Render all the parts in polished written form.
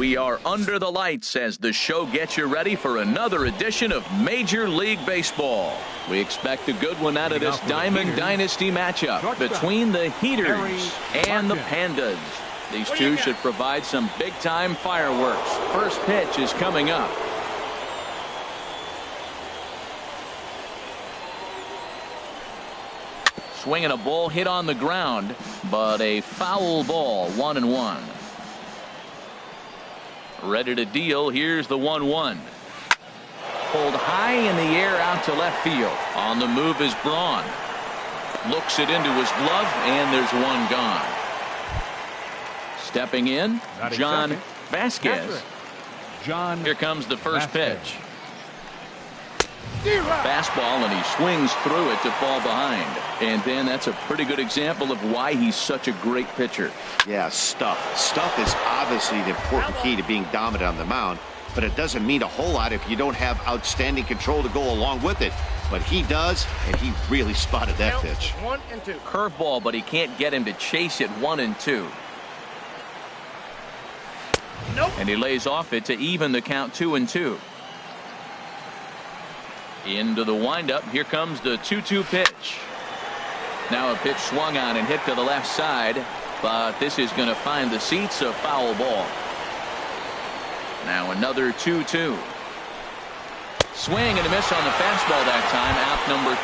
We are under the lights as the show gets you ready for another edition of Major League Baseball. We expect a good one out of this Diamond Dynasty matchup between the Heaters and the Pandas. These two should provide some big-time fireworks. First pitch is coming up. Swinging a ball hit on the ground, but a foul ball, 1-1. Ready to deal. Here's the 1-1. Pulled high in the air out to left field. On the move is Braun. Looks it into his glove, and there's one gone. Stepping in, John Vasquez. Here comes the first pitch. Fastball, and he swings through it to fall behind. And then that's a pretty good example of why he's such a great pitcher. Yeah, stuff. Stuff is obviously the important key to being dominant on the mound, but it doesn't mean a whole lot if you don't have outstanding control to go along with it. But he does, and he really spotted that pitch. 1-2. Curveball, but he can't get him to chase it 1-2. Nope. And he lays off it to even the count 2-2. Into the windup. Here comes the 2-2 pitch. Now a pitch swung on and hit to the left side, but this is going to find the seats, a foul ball. Now another 2-2. Swing and a miss on the fastball that time. Out number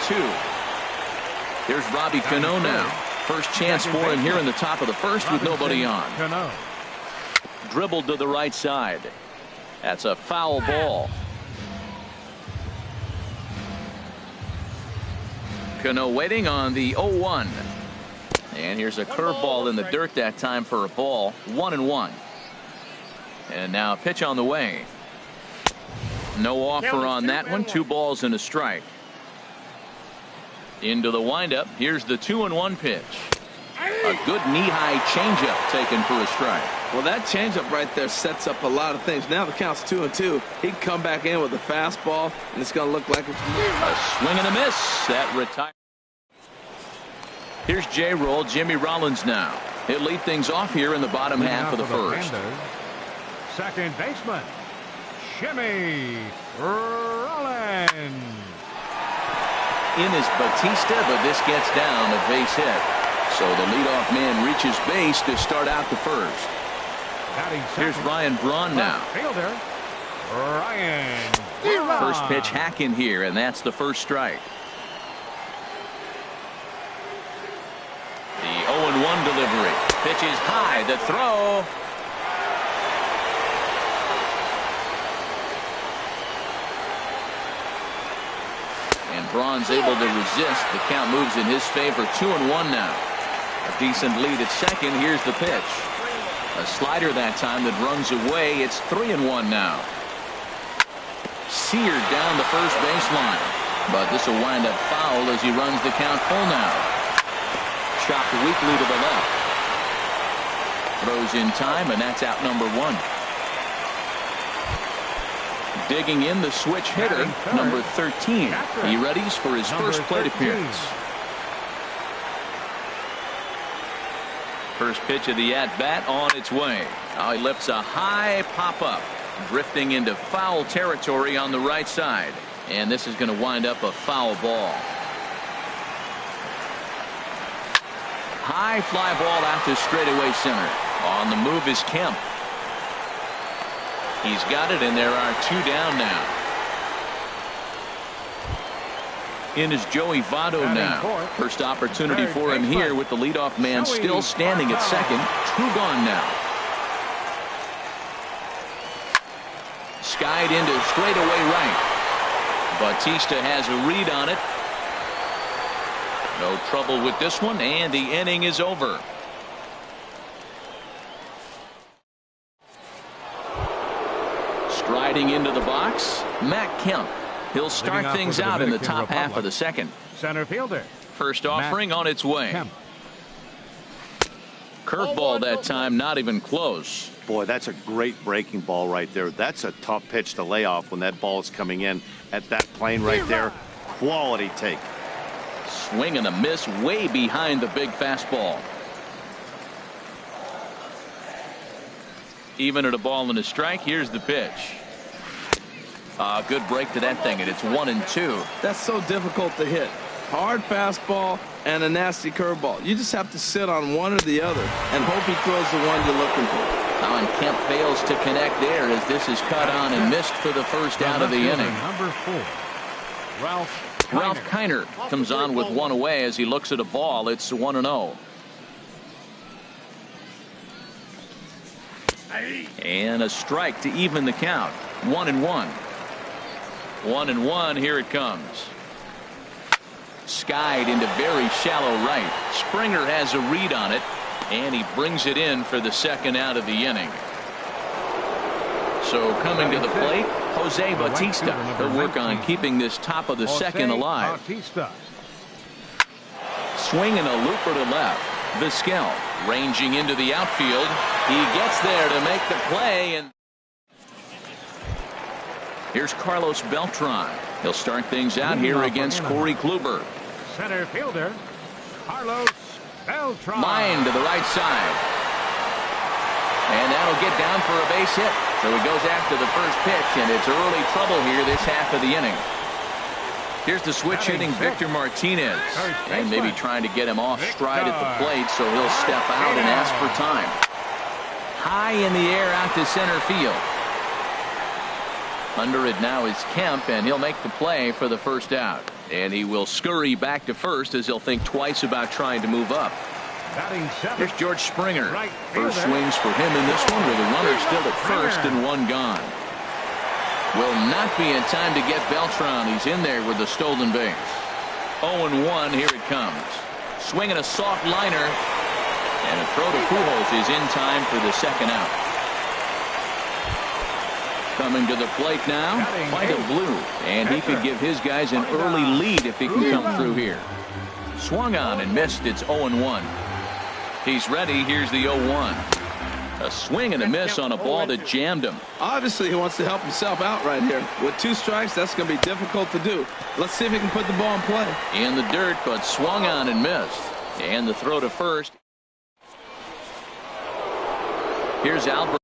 2. Here's Robbie Cano now. First chance for him here in the top of the first with nobody on. Dribbled to the right side. That's a foul ball. Cano waiting on the 0-1. And here's a curveball in the dirt that time for a ball. 1-1. And now a pitch on the way. No offer on that one. 2 balls and a strike. Into the windup. Here's the 2-1 pitch. A good knee-high changeup taken for a strike. Well, that changeup right there sets up a lot of things. Now the count's 2-2. He can come back in with a fastball, and it's going to look like it's a swing and a miss. That retires. Here's J-Roll, Jimmy Rollins now. He'll lead things off here in the bottom half of the first. Second baseman, Jimmy Rollins. In is Batista, but this gets down a base hit. So the leadoff man reaches base to start out the first. Here's Ryan Braun now. Fielder, Ryan. First pitch hack in here, and that's the first strike. The 0-1 delivery. Pitch is high. The throw. And Braun's able to resist. The count moves in his favor. 2-1 now. A decent lead at second. Here's the pitch. A slider that time that runs away. It's 3-1 now. Seared down the first baseline. But this will wind up foul as he runs the count full now. Chopped weakly to the left. Throws in time, and that's out number 1. Digging in the switch hitter, number 13. He readies for his first plate appearance. First pitch of the at-bat on its way. Now he lifts a high pop-up, drifting into foul territory on the right side. And this is going to wind up a foul ball. High fly ball out to straightaway center. On the move is Kemp. He's got it, and there are 2 down now. In is Joey Votto now. First opportunity for him here with the leadoff man still standing at second. 2 gone now. Skied into straightaway right. Batista has a read on it. No trouble with this one, and the inning is over. Striding into the box, Matt Kemp. He'll start things out in the top half of the second. Center fielder. First offering on its way. Curveball that time, not even close. Boy, that's a great breaking ball right there. That's a tough pitch to lay off when that ball is coming in at that plane right there. Quality take. Swing and a miss way behind the big fastball. Even at a ball and a strike, here's the pitch. Good break to that thing, and it's 1-2. That's so difficult to hit. Hard fastball and a nasty curveball. You just have to sit on one or the other and hope he throws the one you're looking for. And Kemp fails to connect there as this is cut on and missed for the first out of the inning. Number 4, Ralph Kiner comes on with one away as he looks at a ball. It's 1-0. And a strike to even the count. 1-1. 1-1. Here it comes. Skied into very shallow right. Springer has a read on it, and he brings it in for the second out of the inning. So coming to the plate, Jose Bautista. He'll work on keeping this top of the second alive. Swinging a looper to left. Vizquel ranging into the outfield. He gets there to make the play, and here's Carlos Beltran. He'll start things out here against Corey Kluber. Center fielder Carlos Beltran. Line to the right side. And that'll get down for a base hit. So he goes after the first pitch, and it's early trouble here this half of the inning. Here's the switch hitting Victor Martinez. And maybe trying to get him off stride at the plate, so he'll step out and ask for time. High in the air out to center field. Under it now is Kemp, and he'll make the play for the first out. And he will scurry back to first as he'll think twice about trying to move up. Here's George Springer. First swings for him in this one with a runner still at first and one gone. Will not be in time to get Beltran. He's in there with the stolen base. 0-1. Here it comes. Swinging a soft liner. And a throw to Pujols is in time for the second out. Coming to the plate now, White of Blue. And he could give his guys an early lead if he can come through here. Swung on and missed. It's 0-1. He's ready. Here's the 0-1. A swing and a miss on a ball that jammed him. Obviously, he wants to help himself out right here. With 2 strikes, that's going to be difficult to do. Let's see if he can put the ball in play. In the dirt, but swung on and missed. And the throw to first. Here's Albert.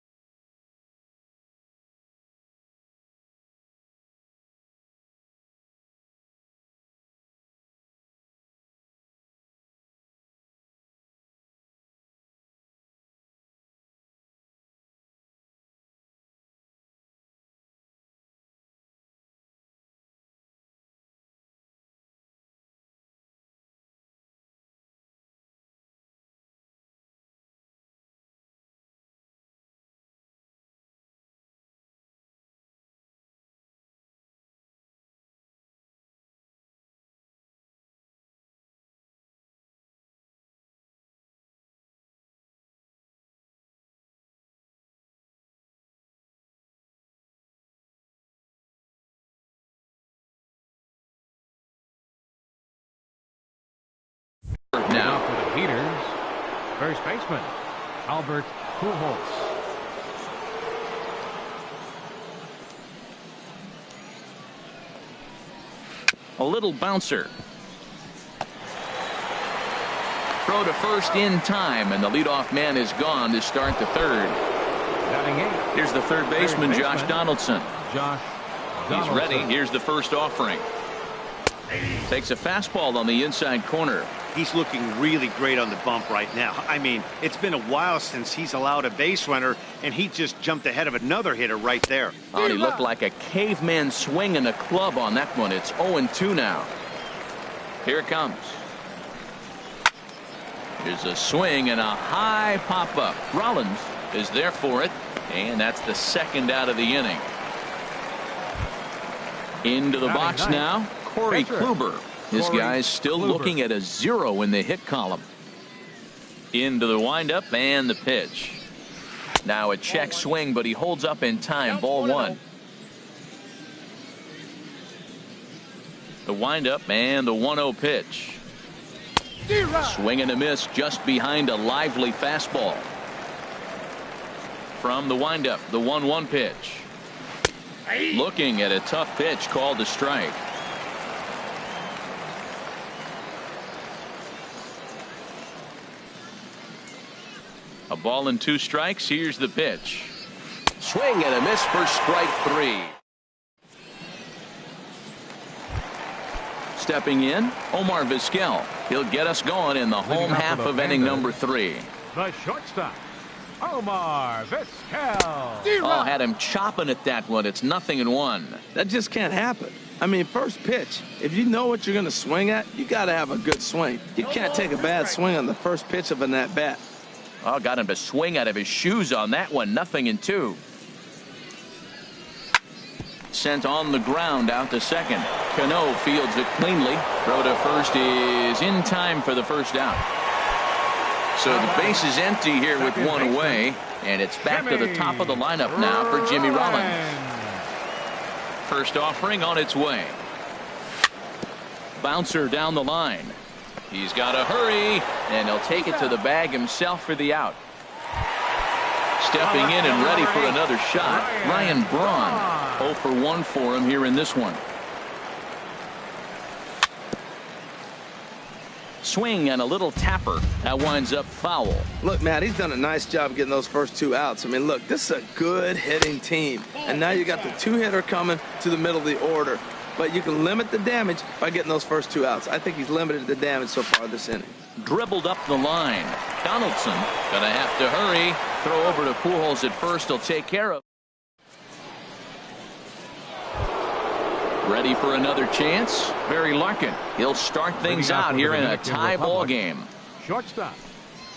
Now for the Peters, first baseman Albert Pujols. A little bouncer. Throw to first in time, and the leadoff man is gone to start the third. Here's the third baseman, Josh Donaldson. He's ready. Here's the first offering. Takes a fastball on the inside corner. He's looking really great on the bump right now. I mean, it's been a while since he's allowed a base runner, and he just jumped ahead of another hitter right there. Oh, he looked like a caveman swinging a club on that one. It's 0-2 now. Here it comes. Here's a swing and a high pop-up. Rollins is there for it, and that's the second out of the inning. Into the box now, Corey Kluber. His guy's still looking at a 0 in the hit column. Into the windup and the pitch. Now a check swing, but he holds up in time. Ball 1. The windup and the 1-0 pitch. Swing and a miss just behind a lively fastball. From the windup, the 1-1 pitch. Looking at a tough pitch called a strike. A ball and 2 strikes. Here's the pitch. Swing and a miss for strike 3. Stepping in, Omar Vizquel. He'll get us going in the home half of inning number 3. The shortstop, Omar Vizquel. Oh, had him chopping at that one. It's 0-1. That just can't happen. I mean, first pitch, if you know what you're going to swing at, you got to have a good swing. You can't take a bad swing on the first pitch of an at-bat. Oh, got him to swing out of his shoes on that one. 0-2. Sent on the ground out to second. Cano fields it cleanly. Throw to first is in time for the first out. So the base is empty here with one away, and it's back to the top of the lineup now for Jimmy Rollins. First offering on its way. Bouncer down the line. He's got to hurry, and he'll take it to the bag himself for the out. Stepping in and ready for another shot, Ryan Braun. 0 for 1 for him here in this one. Swing and a little tapper. That winds up foul. Look, Matt, he's done a nice job getting those first 2 outs. I mean, look, this is a good hitting team. And now you got the 2-hitter coming to the middle of the order. But you can limit the damage by getting those first 2 outs. I think he's limited the damage so far this inning. Dribbled up the line. Donaldson gonna have to hurry. Throw over to Pujols at first. He'll take care of. Ready for another chance. Barry Larkin. He'll start things out here in a tie ball game. Shortstop,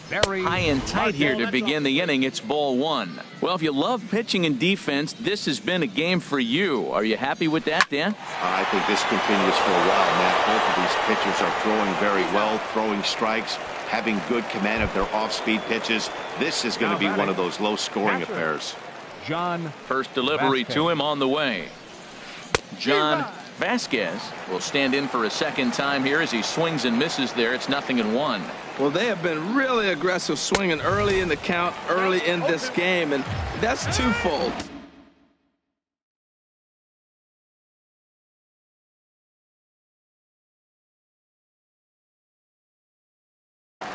Barry high and tight here to begin the inning. It's ball 1. Well, if you love pitching and defense, this has been a game for you. Are you happy with that, Dan? I think this continues for a while, Matt. Both of these pitchers are throwing very well, throwing strikes, having good command of their off-speed pitches. This is going to be one of those low-scoring affairs. John First delivery to him on the way. John Vasquez will stand in for a second time here as he swings and misses there. It's 0-1. Well, they have been really aggressive swinging early in the count, early in this game, and that's twofold.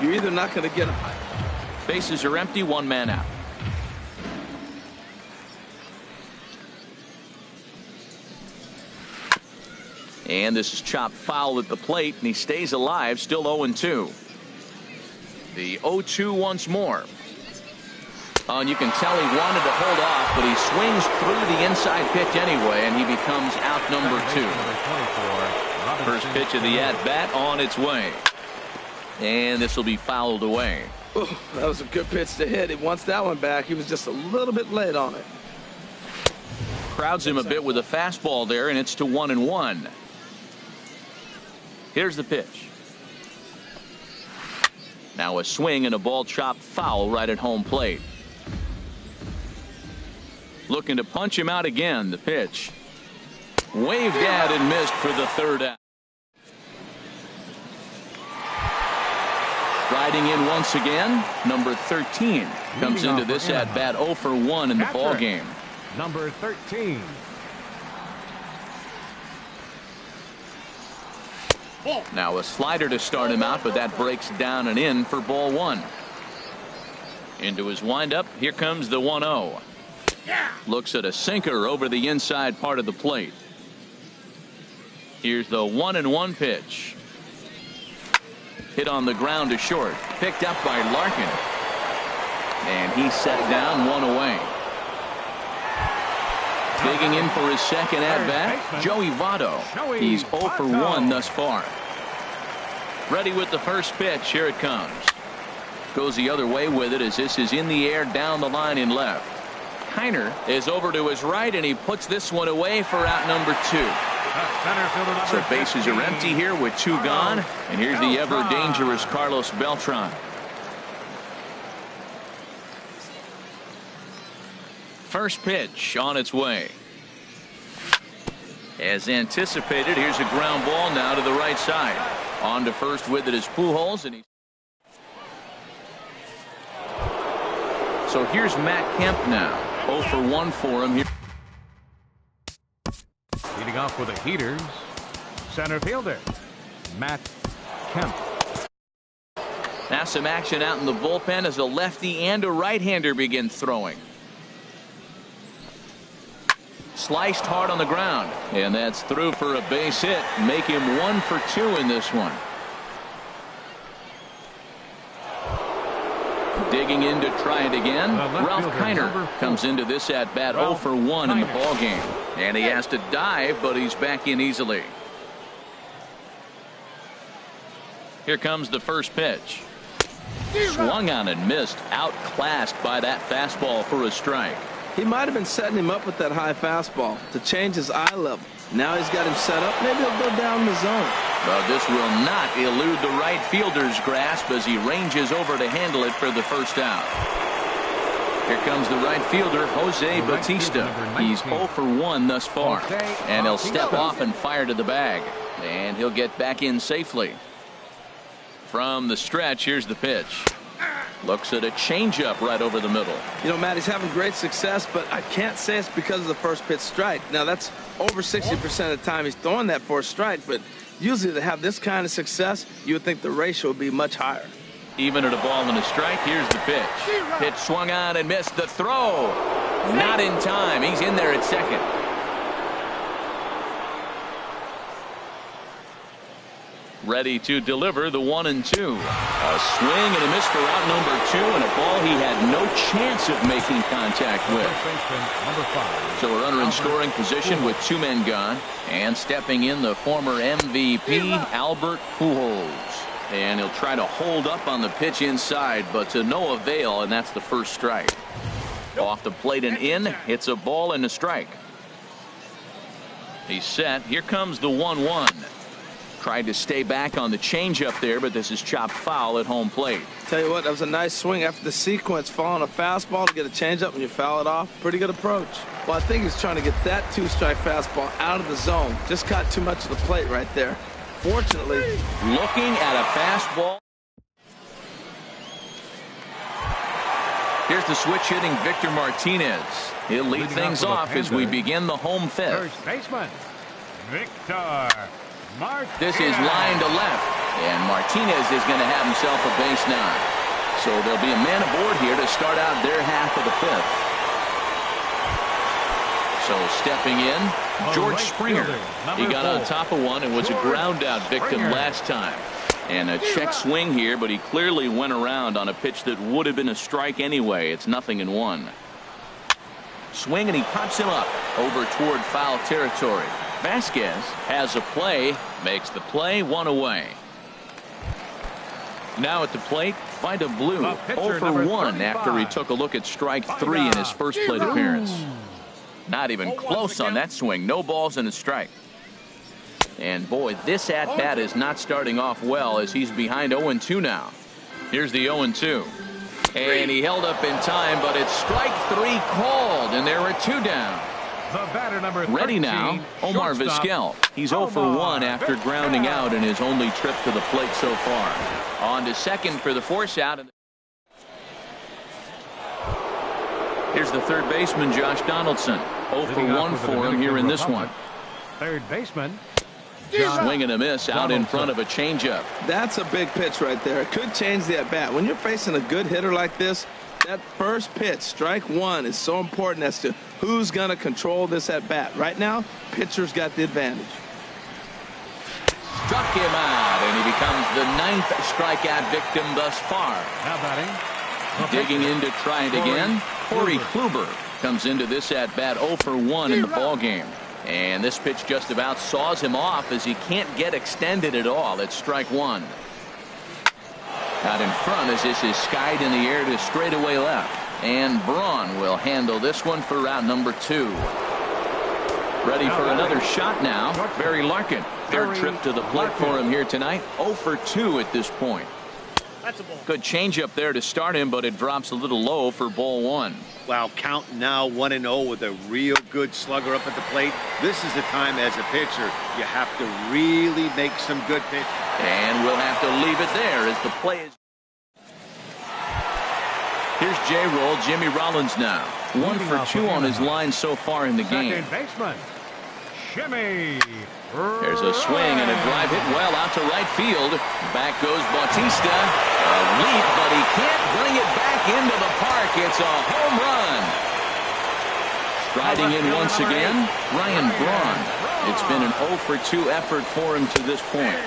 You're either not going to get them. Bases are empty, 1 man out. And this is chopped foul at the plate, and he stays alive, still 0-2. The 0-2 once more. And you can tell he wanted to hold off, but he swings through the inside pitch anyway, and he becomes out number 2. First pitch of the at-bat on its way. And this will be fouled away. Ooh, that was a good pitch to hit. He wants that one back. He was just a little bit late on it. Crowds him a bit with a fastball there, and it's to 1-1. Here's the pitch. Now a swing and a ball chopped foul right at home plate. Looking to punch him out again. The pitch. Waved at and missed for the 3rd out. Riding in once again, number 13 comes into this at bat 0 for 1 in the ball game. Number 13. Now a slider to start him out, but that breaks down and in for ball 1. Into his windup, here comes the 1-0. Looks at a sinker over the inside part of the plate. Here's the 1-1 pitch. Hit on the ground to short. Picked up by Larkin. And he's set down, 1 away. Digging in for his second at-bat, Joey Votto. He's 0 for 1 thus far. Ready with the first pitch. Here it comes. Goes the other way with it as this is in the air down the line in left. Kiner is over to his right, and he puts this one away for out number 2. So bases are empty here with 2 gone. And here's the ever-dangerous Carlos Beltran. First pitch on its way. As anticipated, here's a ground ball now to the right side. On to first with it is Pujols. And so here's Matt Kemp now. 0 for 1 for him here. Leading off with the heaters, center fielder, Matt Kemp. Now some action out in the bullpen as a lefty and a right-hander begin throwing. Sliced hard on the ground. And that's through for a base hit. Make him 1 for 2 in this one. Digging in to try it again. Ralph Kiner comes into this at bat 0 for 1 in the ball game. And he has to dive, but he's back in easily. Here comes the first pitch. Swung on and missed. Outclassed by that fastball for a strike. He might have been setting him up with that high fastball to change his eye level. Now he's got him set up. Maybe he'll go down the zone. But this will not elude the right fielder's grasp as he ranges over to handle it for the first out. Here comes the right fielder, Jose Bautista. He's 0 for 1 thus far. And he'll step off and fire to the bag. And he'll get back in safely. From the stretch, here's the pitch. Looks at a changeup right over the middle. You know, Matt, he's having great success, but I can't say it's because of the first pitch strike. Now, that's over 60% of the time he's throwing that for a strike, but usually to have this kind of success, you would think the ratio would be much higher. Even at a ball and a strike, here's the pitch. Pitch swung on and missed. The throw. Not in time. He's in there at second. Ready to deliver the 1-2. A swing and a miss for out number 2, and a ball he had no chance of making contact with. So a runner in scoring position with 2 men gone, and stepping in the former MVP Albert Pujols. And he'll try to hold up on the pitch inside, but to no avail, and that's the first strike. Off the plate and in. It's a ball and a strike. He's set. Here comes the 1-1. Tried to stay back on the changeup there, but this is chopped foul at home plate. Tell you what, that was a nice swing after the sequence, following a fastball to get a changeup and you foul it off. Pretty good approach. Well, I think he's trying to get that 2-strike fastball out of the zone. Just caught too much of the plate right there. Fortunately, looking at a fastball. Here's the switch hitting Victor Martinez. He'll lead things off as we begin the home fifth. First baseman, Victor. This is line to left, and Martinez is going to have himself a base now. So there'll be a man aboard here to start out their half of the fifth. So stepping in, George Springer. He got on top of one and was a ground out victim last time. And a check swing here, but he clearly went around on a pitch that would have been a strike anyway. It's 0-1. Swing, and he pops him up over toward foul territory. Vasquez has a play, makes the play, 1 away. Now at the plate, Vida Blue, 0 for 1 after he took a look at strike 3 in his first plate appearance. Not even close on that swing. No balls and a strike. And boy, this at-bat is not starting off well as he's behind 0-2 now. Here's the 0-2. And he held up in time, but it's strike 3 called, and there are 2 down. The batter number 13, ready now, Omar Vizquel. He's 0 for 1 after grounding out in his only trip to the plate so far. On to second for the force out. Here's the third baseman, Josh Donaldson. 0 for 1 for him here in this one. Third baseman. Swing and a miss out in front of a changeup. That's a big pitch right there. It could change the at-bat. When you're facing a good hitter like this, that first pitch, strike 1, is so important as to who's going to control this at-bat. Right now, pitcher's got the advantage. Struck him out, and he becomes the 9th strikeout victim thus far. Now batting. Digging in to try it again. Corey Kluber comes into this at-bat 0 for 1 in the ballgame. And this pitch just about saws him off as he can't get extended at all. It's strike 1. Out in front as this is skied in the air to straightaway left. And Braun will handle this one for round number 2. Ready for another shot now. Barry Larkin. Third trip to the plate for him here tonight. 0 for 2 at this point. Good changeup there to start him, but it drops a little low for ball 1. Wow, count now 1-0 with a real good slugger up at the plate. This is the time as a pitcher you have to really make some good pitches. And we'll have to leave it there as the play is. Here's J-Roll, Jimmy Rollins now. 1 for 2 on his line so far in the game. Second baseman, Jimmy. There's a swing and a drive hit well out to right field. Back goes Bautista. A leap, but he can't bring it back into the park. It's a home run. Striding in once again, Ryan Braun. It's been an 0 for 2 effort for him to this point.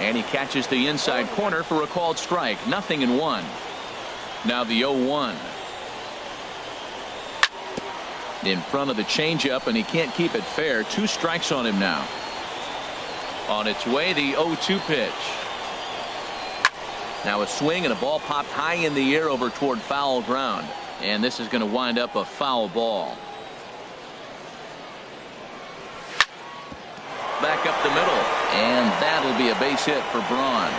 And he catches the inside corner for a called strike. 0-1. Now the 0-1. In front of the changeup, and he can't keep it fair. 2 strikes on him now. On its way, the 0-2 pitch. Now a swing and a ball popped high in the air over toward foul ground. And this is going to wind up a foul ball. Back up the middle, and that'll be a base hit for Braun.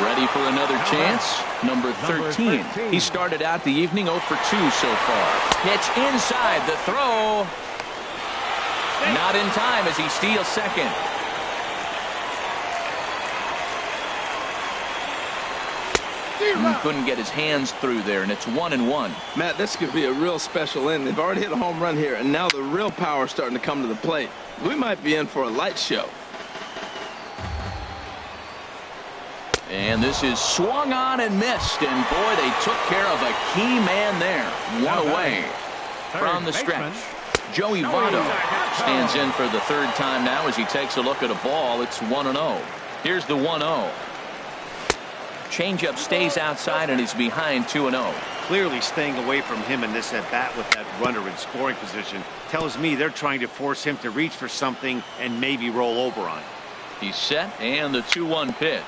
Ready for another chance? Number 13. He started out the evening 0 for 2 so far. Pitch inside, the throw. Not in time as he steals second. He couldn't get his hands through there, and it's 1-1. Matt, this could be a real special inning. They've already hit a home run here, and now the real power is starting to come to the plate. We might be in for a light show. And this is swung on and missed, and boy, they took care of a key man there. One away from the stretch. Joey Votto stands in for the 3rd time now as he takes a look at a ball. It's 1-0. Here's the 1-0. Changeup stays outside and is behind 2-0. Clearly staying away from him in this at bat with that runner in scoring position tells me they're trying to force him to reach for something and maybe roll over on it. He's set, and the 2-1 pitch.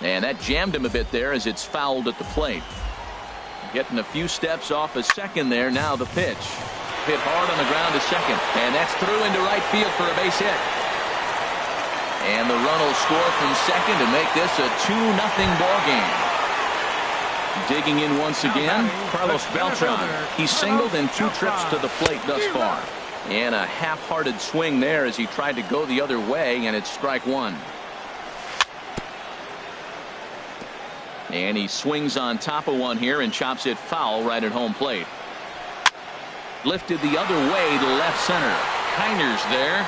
And that jammed him a bit there as it's fouled at the plate. Getting a few steps off a second there. Now the pitch. Hit hard on the ground to second. And that's through into right field for a base hit. And the run will score from second to make this a 2-0 ball game. Digging in once again, Carlos Beltran. He's singled in 2 trips to the plate thus far. And a half-hearted swing there as he tried to go the other way, and it's strike 1. And he swings on top of one here and chops it foul right at home plate. Lifted the other way to left center. Kiner's there.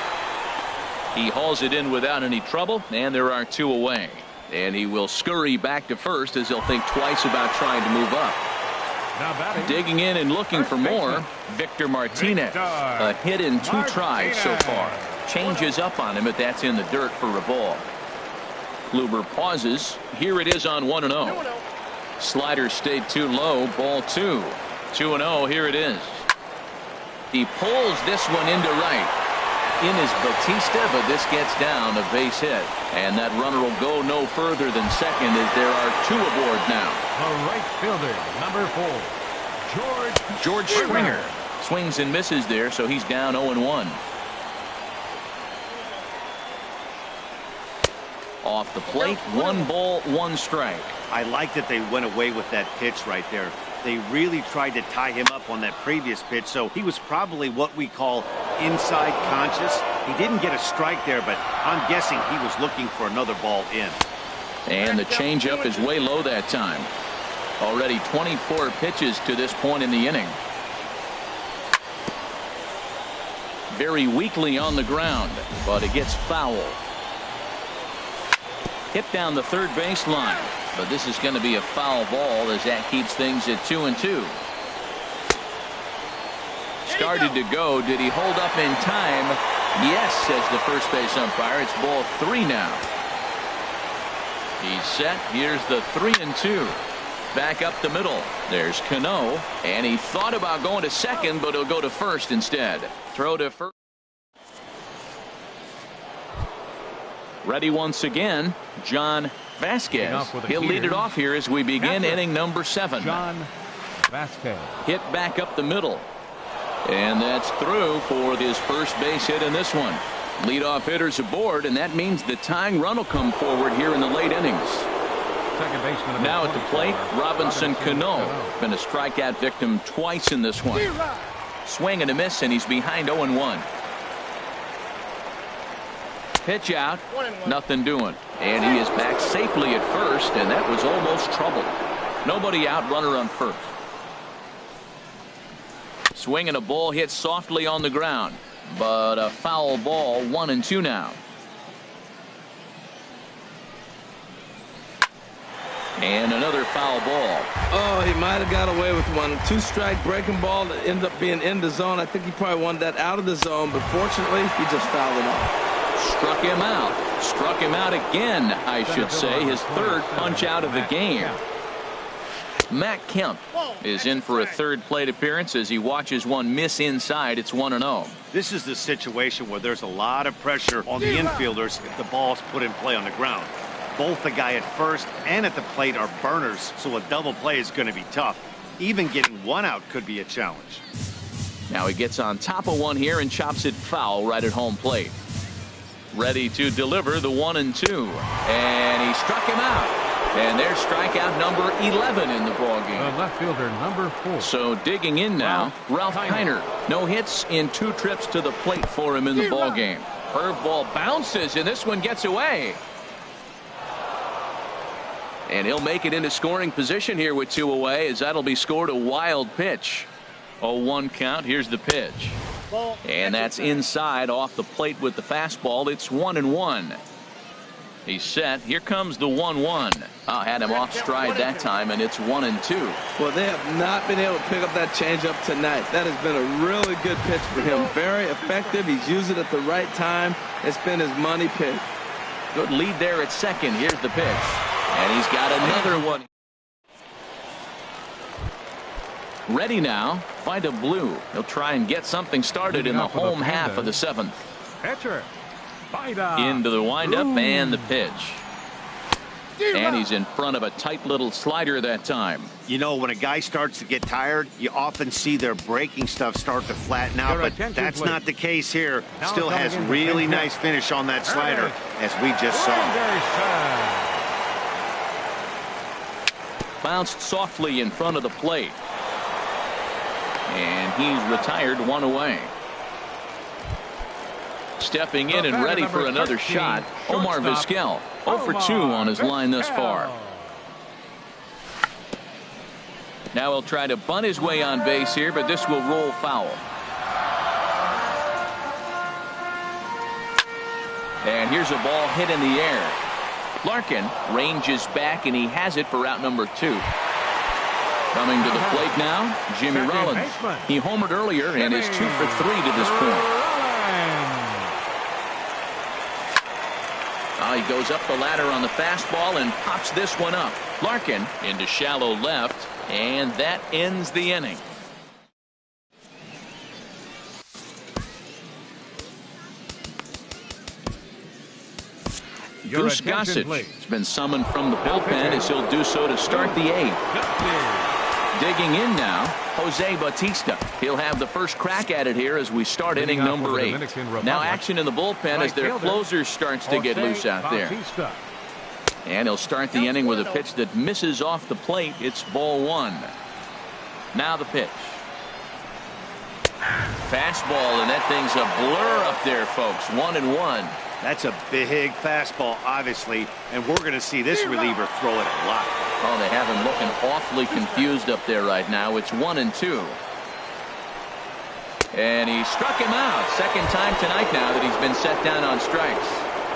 He hauls it in without any trouble, and there are 2 away. And he will scurry back to first as he'll think twice about trying to move up. Digging in and looking for more, Victor Martinez. A hit in 2 tries so far. Changes up on him, but that's in the dirt for a ball. Kluber pauses. Here it is on 1-0. Slider stayed too low. Ball 2. 2-0. Here it is. He pulls this one into right. In is Batista, but this gets down, a base hit. And that runner will go no further than second as there are 2 aboard now. The right fielder, number 4, George Springer. Swings and misses there, so he's down 0-1. Off the plate, 1 ball, 1 strike. I like that they went away with that pitch right there. They really tried to tie him up on that previous pitch, so he was probably what we call inside conscious. He didn't get a strike there, but I'm guessing he was looking for another ball in. And the changeup is way low that time. Already 24 pitches to this point in the inning. Very weakly on the ground, but it gets foul. Hit down the 3rd baseline, but this is going to be a foul ball as that keeps things at 2-2. Started to go. Did he hold up in time? Yes, says the first base umpire. It's ball 3 now. He's set. Here's the 3-2. Back up the middle. There's Cano, and he thought about going to second, but he'll go to first instead. Throw to first. Ready once again, John Vasquez. He'll lead it off here as we begin inning number 7. John Vasquez. Hit back up the middle. And that's through for his first base hit in this one. Leadoff hitters aboard, and that means the tying run will come forward here in the late innings. Second baseman now at the plate, Robinson Cano. Been a strikeout victim twice in this one. Swing and a miss, and he's behind 0-1. Pitch out, nothing doing. And he is back safely at first, and that was almost trouble. Nobody out, runner on first. Swing and a ball hit softly on the ground, but a foul ball. 1-2 now. And another foul ball. Oh, he might have got away with one. Two-strike breaking ball that ended up being in the zone. I think he probably wanted that out of the zone, but fortunately, he just fouled it off. Struck him out. Struck him out again, I should say. His third punch out of the game. Matt Kemp is in for a third plate appearance as he watches one miss inside. It's 1-0. This is the situation where there's a lot of pressure on the infielders if the ball's put in play on the ground. Both the guy at first and at the plate are burners, so a double play is going to be tough. Even getting one out could be a challenge. Now he gets on top of one here and chops it foul right at home plate. Ready to deliver the 1-2. And he struck him out. And there's strikeout number 11 in the ballgame. The left fielder, number 4. So digging in now, Ralph Kiner. No hits in 2 trips to the plate for him in the ballgame. Curveball bounces, and this one gets away. And he'll make it into scoring position here with 2 away, as that'll be scored a wild pitch. 0-1 count. Here's the pitch. And that's inside off the plate with the fastball. It's 1-1. He's set. Here comes the 1-1. Had him off stride that time, and it's 1-2. Well, they have not been able to pick up that changeup tonight. That has been a really good pitch for him. Very effective. He's used it at the right time. It's been his money pitch. Good lead there at second. Here's the pitch. And he's got another one. Ready now. Find a blue. He'll try and get something started in the home half of the 7th. Pitcher. Into the windup and the pitch. And he's in front of a tight little slider that time. You know, when a guy starts to get tired, you often see their breaking stuff start to flatten out, but that's not the case here. Still has really nice finish on that slider, as we just saw. Bounced softly in front of the plate. And he's retired 1 away. Stepping in and ready for another shot, Omar Vizquel. 0 for 2 on his line thus far. Now he'll try to bunt his way on base here, but this will roll foul. And here's a ball hit in the air. Larkin ranges back, and he has it for out number 2. Coming to the plate now, Jimmy Rollins. He homered earlier and is 2 for 3 to this point. He goes up the ladder on the fastball and pops this one up. Larkin into shallow left, and that ends the inning. Bruce Gossett has been summoned from the bullpen as he'll do so to start the 8th. Digging in now, Jose Bautista. He'll have the first crack at it here as we start inning number 8. Now action in the bullpen as their closer starts to get loose out there. And he'll start the inning with a pitch that misses off the plate. It's ball 1. Now the pitch. Fastball, and that thing's a blur up there, folks. 1-1. That's a big fastball, obviously, and we're going to see this reliever throw it a lot. Oh, they have him looking awfully confused up there right now. It's 1-2. And he struck him out. Second time tonight now that he's been set down on strikes.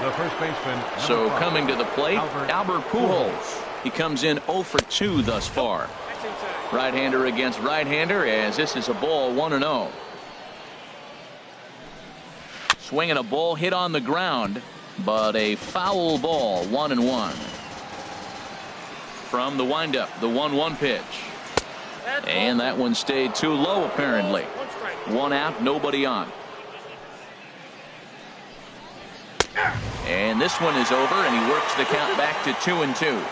The first baseman. So coming to the plate, Albert Pujols. He comes in 0 for 2 thus far. Right-hander against right-hander, as this is a ball 1-0. Swinging a ball hit on the ground, but a foul ball. 1-1. From the windup, the 1-1 pitch. And that one stayed too low, apparently. 1 out, nobody on. And this one is over, and he works the count back to 2-2.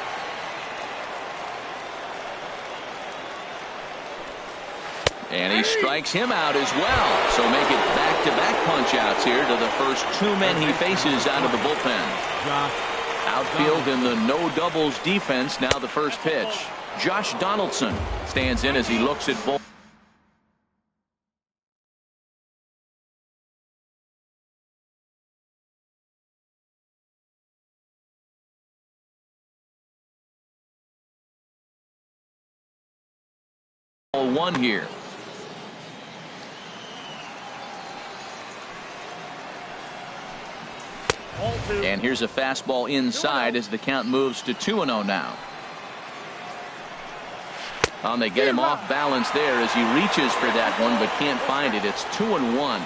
And he strikes him out as well. So make it back-to-back punch-outs here to the first 2 men he faces out of the bullpen. Outfield in the no doubles defense. Now the first pitch. Josh Donaldson stands in as he looks at both. Ball 1 here. And here's a fastball inside as the count moves to 2-0 now. They get him off balance there as he reaches for that one but can't find it. It's 2-1.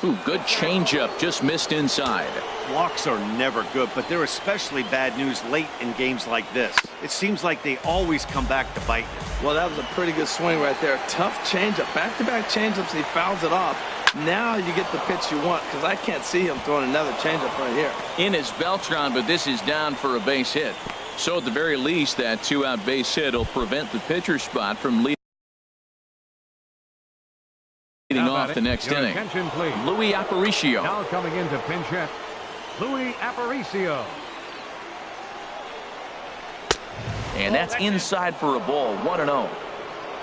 Ooh, good changeup, just missed inside. Walks are never good, but they're especially bad news late in games like this. It seems like they always come back to bite you. Well, that was a pretty good swing right there. Tough changeup. Back-to-back changeups, he fouls it off. Now you get the pitch you want, because I can't see him throwing another changeup right here. In is Beltran, but this is down for a base hit. So at the very least, that two-out base hit will prevent the pitcher spot from leading off the next inning. Attention, please. Louis Aparicio. Now coming into pinch hit, Louis Aparicio. And that's inside for a ball. 1-0.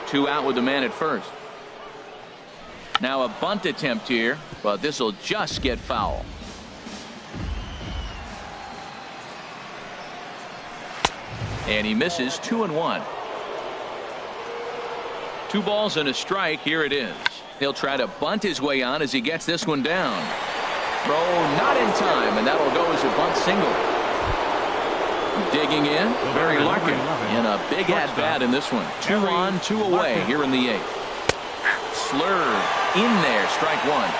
2 out with the man at first. Now a bunt attempt here, but this will just get foul. And he misses. 2-1. 2 balls and a strike. Here it is. He'll try to bunt his way on as he gets this one down. Throw not in time, and that'll go as a bunt single. Digging in, Barry Larkin in a big at-bat in this one. 2 on, 2 away here in the 8th. Slurve in there, strike 1.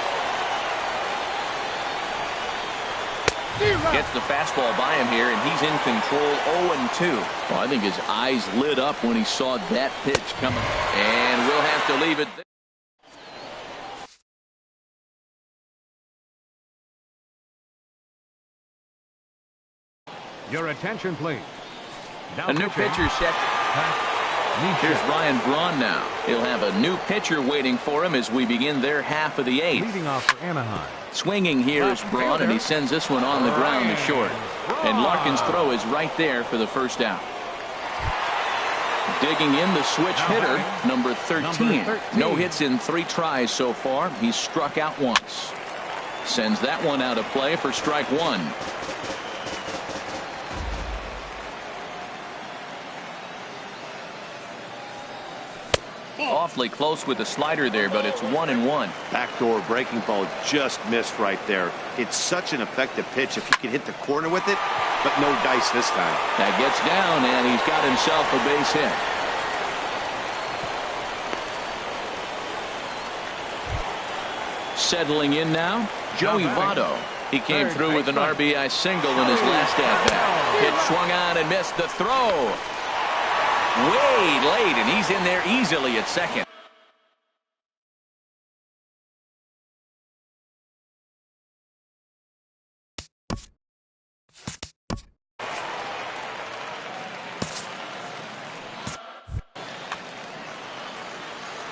Gets the fastball by him here, and he's in control. 0-2. Well, I think his eyes lit up when he saw that pitch coming. And we'll have to leave it there. Your attention, please. Now A new pitcher set. Here's Ryan Braun now. He'll have a new pitcher waiting for him as we begin their half of the 8th. Leading off for Anaheim. Swinging here is Braun, and he sends this one on the ground to short. And Larkin's throw is right there for the first out. Digging in the switch hitter, number 13. No hits in 3 tries so far. He's struck out once. Sends that one out of play for strike 1. Awfully close with the slider there, but it's 1-1. Backdoor breaking ball just missed right there. It's such an effective pitch if he can hit the corner with it, but no dice this time. That gets down, and he's got himself a base hit. Settling in now, Joey Votto. He came through with an RBI single in his last at-bat. Pitch swung on and missed the throw. Way late, and he's in there easily at second.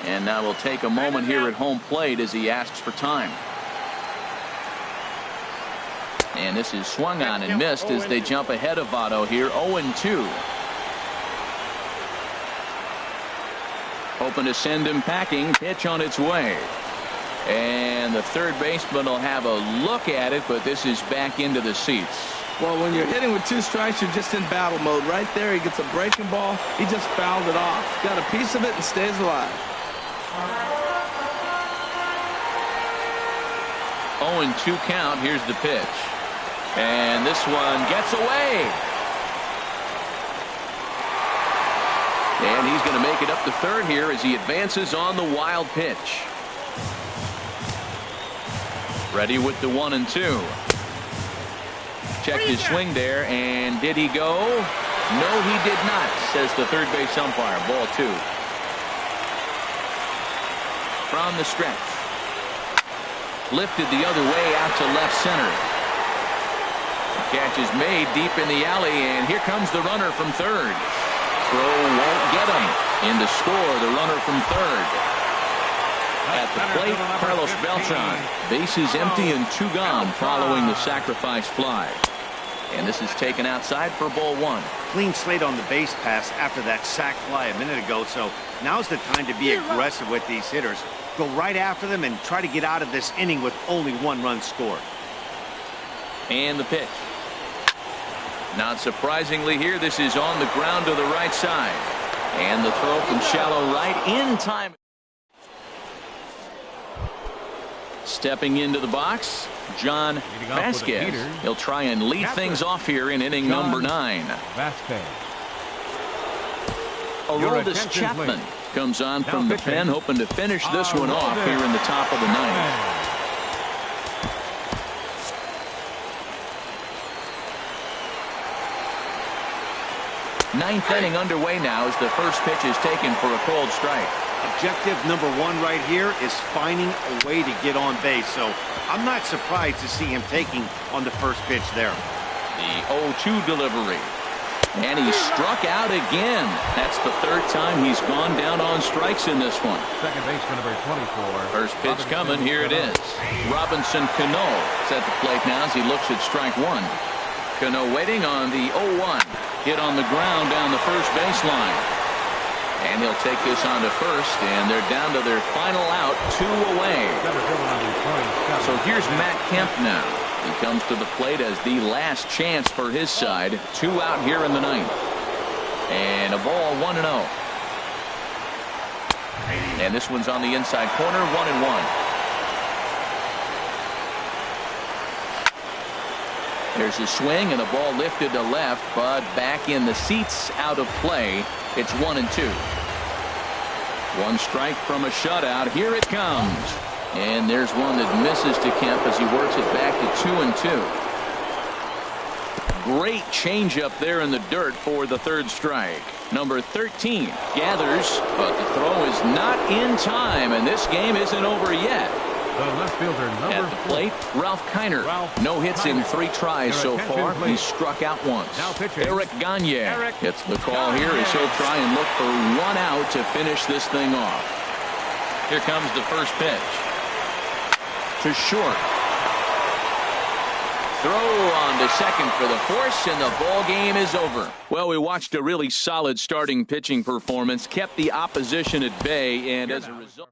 And now we'll take a moment here at home plate as he asks for time. And this is swung on and missed as they jump ahead of Votto here. 0-2. Hoping to send him packing. Pitch on its way. And the third baseman will have a look at it, but this is back into the seats. Well, when you're hitting with 2 strikes, you're just in battle mode. Right there, he gets a breaking ball. He just fouled it off. Got a piece of it and stays alive. 0-2 count. Here's the pitch. And this one gets away. And he's going to make it up to third here as he advances on the wild pitch. Ready with the 1-2. Checked his swing there, and did he go? No, he did not, says the third base umpire. Ball 2. From the stretch. Lifted the other way out to left center. The catch is made deep in the alley, and here comes the runner from third. Throw won't get him. In to score, the runner from third. At the plate, Carlos Beltran. Bases empty and 2 gone following the sacrifice fly. And this is taken outside for ball 1. Clean slate on the base pass after that sac fly a minute ago, so now's the time to be aggressive with these hitters. Go right after them and try to get out of this inning with only 1 run scored. And the pitch. Not surprisingly here, this is on the ground to the right side. And the throw from shallow right in time. Stepping into the box, John Vasquez. He'll try and lead things off here in inning number 9. Vasquez. Aroldis attention, Chapman please. comes on Now from the pitching. pen, hoping to finish this one off Aroldis. here in the top of the ninth. Ninth inning underway now as the first pitch is taken for a called strike. Objective number one right here is finding a way to get on base. So I'm not surprised to see him taking on the first pitch there. The 0-2 delivery. And he struck out again. That's the third time he's gone down on strikes in this one. Second baseman number 24. First pitch coming. Here it is. Robinson Cano is at the plate now as he looks at strike one. Cano waiting on the 0-1. Hit on the ground down the first baseline. And he'll take this on to first, and they're down to their final out, 2 away. So here's Matt Kemp now. He comes to the plate as the last chance for his side. 2 out here in the ninth. And a ball, 1-0. And this one's on the inside corner, 1-1. There's a swing and a ball lifted to left, but back in the seats, out of play. It's 1-2. One strike from a shutout. Here it comes. And there's one that misses to Kemp as he works it back to 2-2. Great changeup there in the dirt for the third strike. Number 13 gathers, but the throw is not in time, and this game isn't over yet. The left fielder number At the plate, Ralph Kiner. No hits in 3 tries so far. He's struck out once. Eric Gagne gets the call here as he'll try and look for 1 out to finish this thing off. Here comes the first pitch. To short. Throw on to second for the force, and the ball game is over. Well, we watched a really solid starting pitching performance, kept the opposition at bay, and as a result.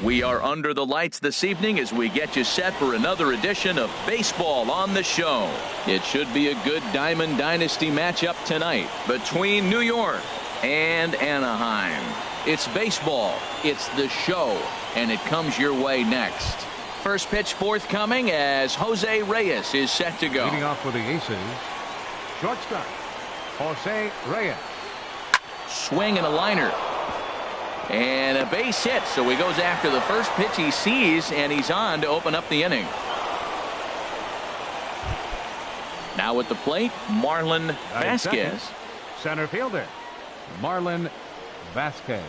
We are under the lights this evening as we get you set for another edition of Baseball on the Show. It should be a good Diamond Dynasty matchup tonight between New York and Anaheim. It's baseball, it's the show, and it comes your way next. First pitch forthcoming as Jose Reyes is set to go. Leading off for the Aces, shortstop, Jose Reyes. Swing and a liner. And a base hit, so he goes after the first pitch he sees, and he's on to open up the inning. Now at the plate, Marlon Vasquez. Center fielder, Marlon Vasquez.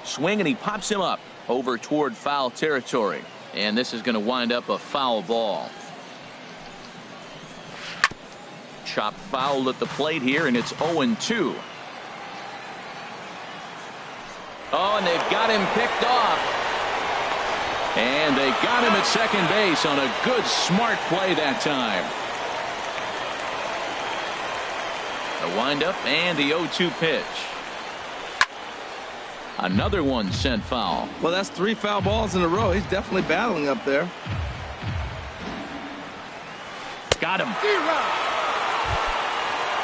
Swing, and he pops him up over toward foul territory. And this is going to wind up a foul ball. Chopped foul at the plate here, and it's 0-2. Oh, and they've got him picked off. And they got him at second base on a good, smart play that time. The windup and the 0-2 pitch. Another one sent foul. Well, that's 3 foul balls in a row. He's definitely battling up there. Got him.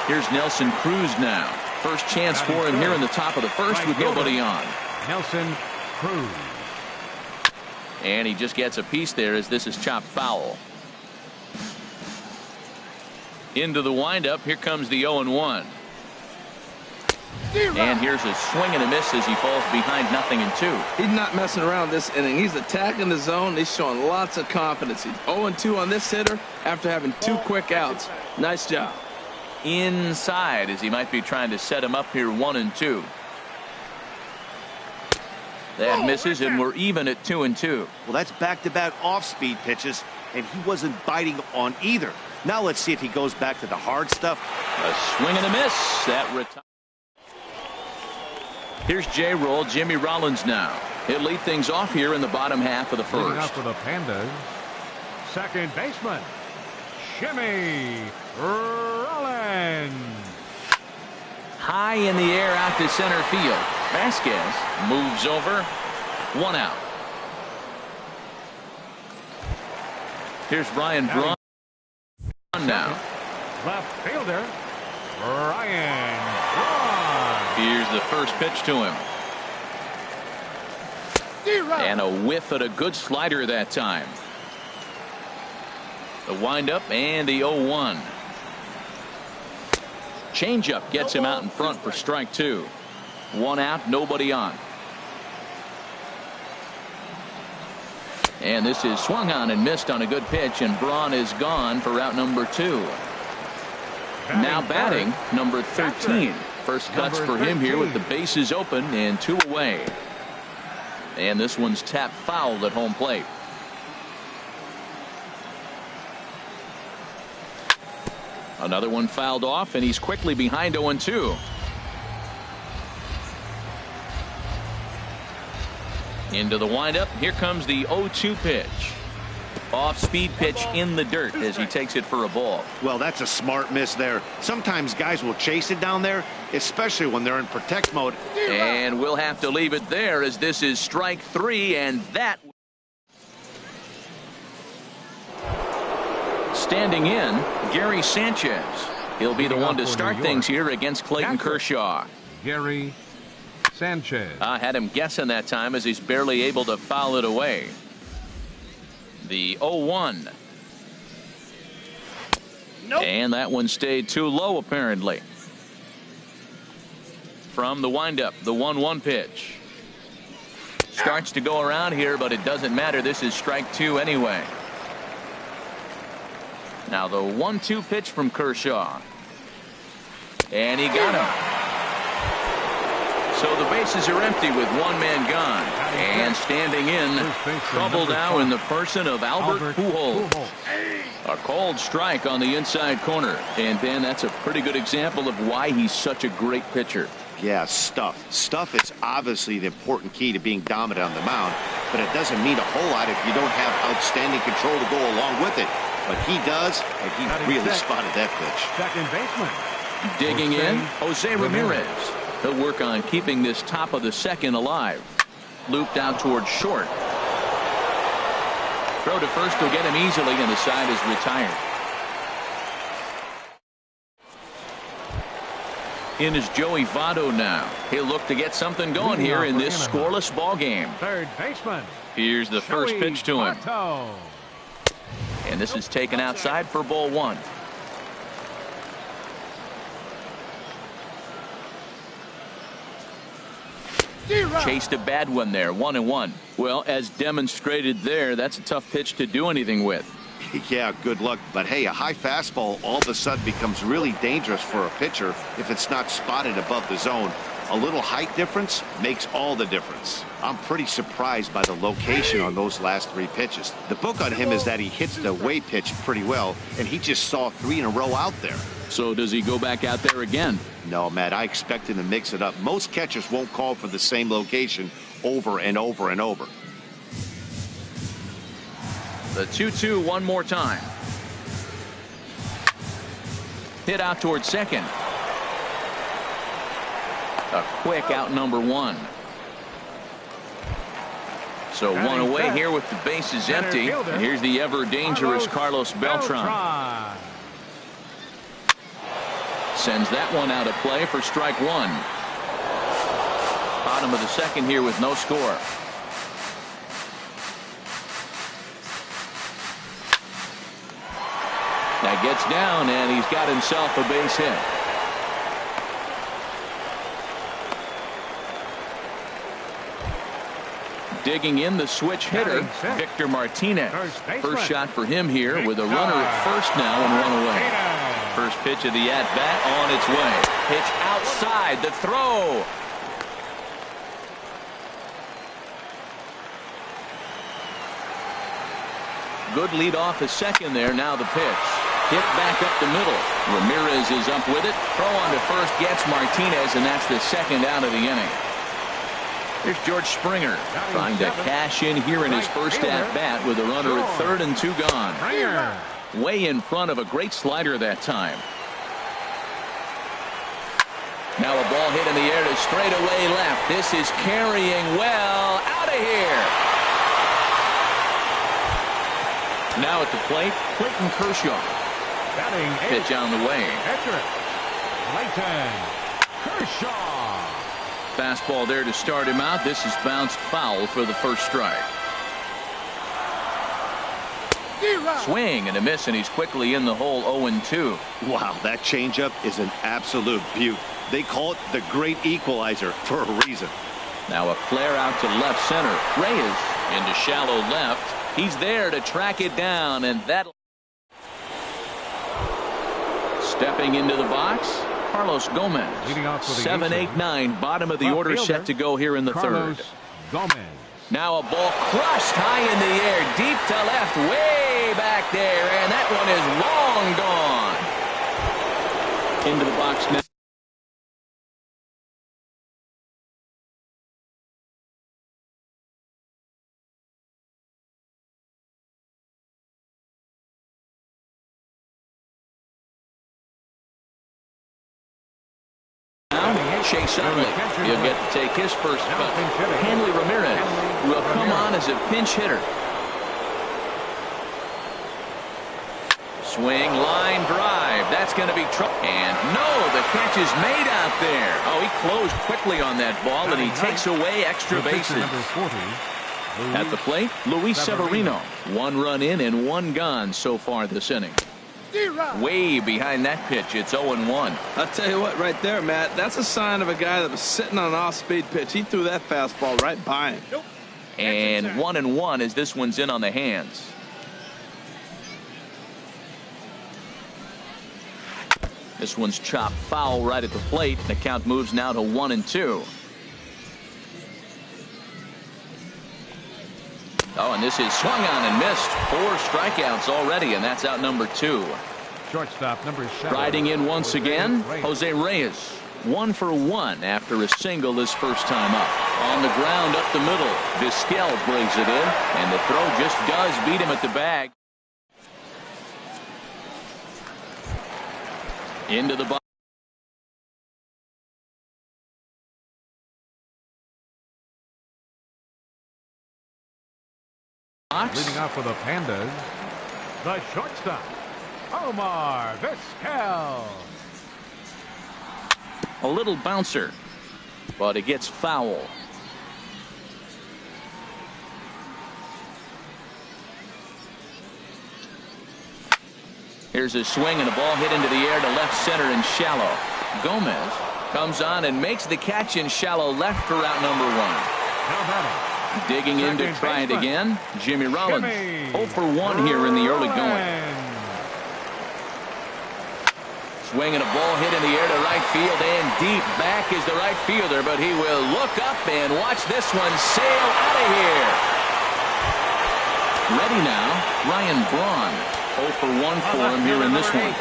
Here's Nelson Cruz now. First chance for him here in the top of the first with nobody on. Nelson Cruz. And he just gets a piece there as this is chopped foul. Into the windup. Here comes the 0-1. And here's a swing and a miss as he falls behind 0-2. He's not messing around this inning. He's attacking the zone. He's showing lots of confidence. He's 0-2 on this hitter after having 2 quick outs. Nice job. Inside as he might be trying to set him up here 1-2. That misses, and we're even at 2-2. Well, that's back-to-back off-speed pitches, and he wasn't biting on either. Now let's see if he goes back to the hard stuff. A swing and a miss. That Here's J-Roll, Jimmy Rollins now. He'll lead things off here in the bottom half of the first. Leading up for the Pandas, second baseman, Jimmy Rollins. High in the air out to center field. Vasquez moves over. 1 out. Here's Ryan Braun now. Left fielder, Ryan Braun. Here's the first pitch to him. And a whiff at a good slider that time. The windup and the 0-1. Changeup gets him out in front for strike 2. 1 out, nobody on. And this is swung on and missed on a good pitch, and Braun is gone for out number 2. Now batting number 13. First cuts for him here with the bases open and 2 away. And this one's tapped foul at home plate. Another one fouled off, and he's quickly behind 0-2. Into the windup. Here comes the 0-2 pitch. Off-speed pitch in the dirt as he takes it for a ball. Well, that's a smart miss there. Sometimes guys will chase it down there, especially when they're in protect mode. And we'll have to leave it there as this is strike 3, and that. Standing in, Gary Sanchez. He'll be the one to start things here against Clayton Kershaw. Gary Sanchez. I had him guessing that time as he's barely able to foul it away. The 0-1. Nope. And that one stayed too low apparently. From the windup, the 1-1 pitch. Starts to go around here, but it doesn't matter. This is strike 2 anyway. Now the 1-2 pitch from Kershaw. And he got him. So the bases are empty with 1 man gone. And standing in, trouble now in the person of Albert Pujols. A called strike on the inside corner. And Dan, that's a pretty good example of why he's such a great pitcher. Yeah, stuff. Stuff is obviously the important key to being dominant on the mound, but it doesn't mean a whole lot if you don't have outstanding control to go along with it. But he does, and he really spotted that pitch. Second baseman. Digging in, Jose Ramirez. He'll work on keeping this top of the second alive. Looped out towards short. Throw to first will get him easily, and the side is retired. In is Joey Votto now. He'll look to get something going here in this scoreless ball game. Third baseman. Here's the first pitch to him. And this is taken outside for ball one. Chased a bad one there, 1-1. Well, as demonstrated there, that's a tough pitch to do anything with. Yeah, good luck. But hey, a high fastball all of a sudden becomes really dangerous for a pitcher if it's not spotted above the zone. A little height difference makes all the difference. I'm pretty surprised by the location on those last 3 pitches. The book on him is that he hits the away pitch pretty well, and he just saw 3 in a row out there. So does he go back out there again? No, Matt, I expect him to mix it up. Most catchers won't call for the same location over and over and over. The 2-2 one more time. Hit out towards second. A quick out number 1. So one away here with the bases empty. And here's the ever dangerous Carlos Beltran. Sends that one out of play for strike 1. Bottom of the second here with no score. That gets down, and he's got himself a base hit. Digging in the switch hitter, Victor Martinez. First shot for him here with a runner at first now and 1 away. First pitch of the at-bat on its way. Pitch outside, the throw. Good lead off a second there. Now the pitch. Hit back up the middle. Ramirez is up with it. Throw on to first gets Martinez, and that's the second out of the inning. Here's George Springer trying to cash in here in his first at-bat with a runner at third and 2 gone. Way in front of a great slider that time. Now a ball hit in the air to straightaway left. This is carrying well. Out of here. Now at the plate, Clayton Kershaw. Pitch on the way. Clayton Kershaw. Fastball there to start him out. This is bounced foul for the first strike. Swing and a miss, and he's quickly in the hole 0-2. Wow, that changeup is an absolute beaut. They call it the great equalizer for a reason. Now a flare out to left center. Reyes into shallow left. He's there to track it down, and that. Stepping into the box, Carlos Gomez. 7-8-9, bottom of the order set to go here in the third. Now a ball crushed high in the air, deep to left, way back there, and that one is long gone. Into the box now. Chase Utley, he'll get to take his first cut. Hanley Ramirez will come on as a pinch hitter. Swing, line drive. That's going to be trouble. And no, the catch is made out there. Oh, he closed quickly on that ball, and he takes away extra bases. At the plate, Luis Severino. 1 run in and 1 gone so far this inning. Way behind that pitch. It's 0-1. I'll tell you what, right there, Matt, that's a sign of a guy that was sitting on an off-speed pitch. He threw that fastball right by him. And 1-1 as this one's in on the hands. This one's chopped foul right at the plate. The count moves now to 1-2. Oh, and this is swung on and missed. 4 strikeouts already, and that's out number 2. Shortstop number 7. Riding in once again, Jose Reyes. 1 for 1 after a single his first time up. On the ground up the middle. Vizquel brings it in, and the throw just does beat him at the bag. Into the box. box. Leading off for the Pandas, the shortstop, Omar Vizquel. A little bouncer, but it gets foul. Here's a swing and a ball hit into the air to left center and shallow. Gomez comes on and makes the catch in shallow left for out number 1. How about it? Digging in to try it again, Jimmy Rollins. 0 for 1 here in the early going. Swing and a ball hit in the air to right field and deep. Back is the right fielder, but he will look up and watch this one sail out of here. Ready now, Ryan Braun. 0 for 1 for him here in this one.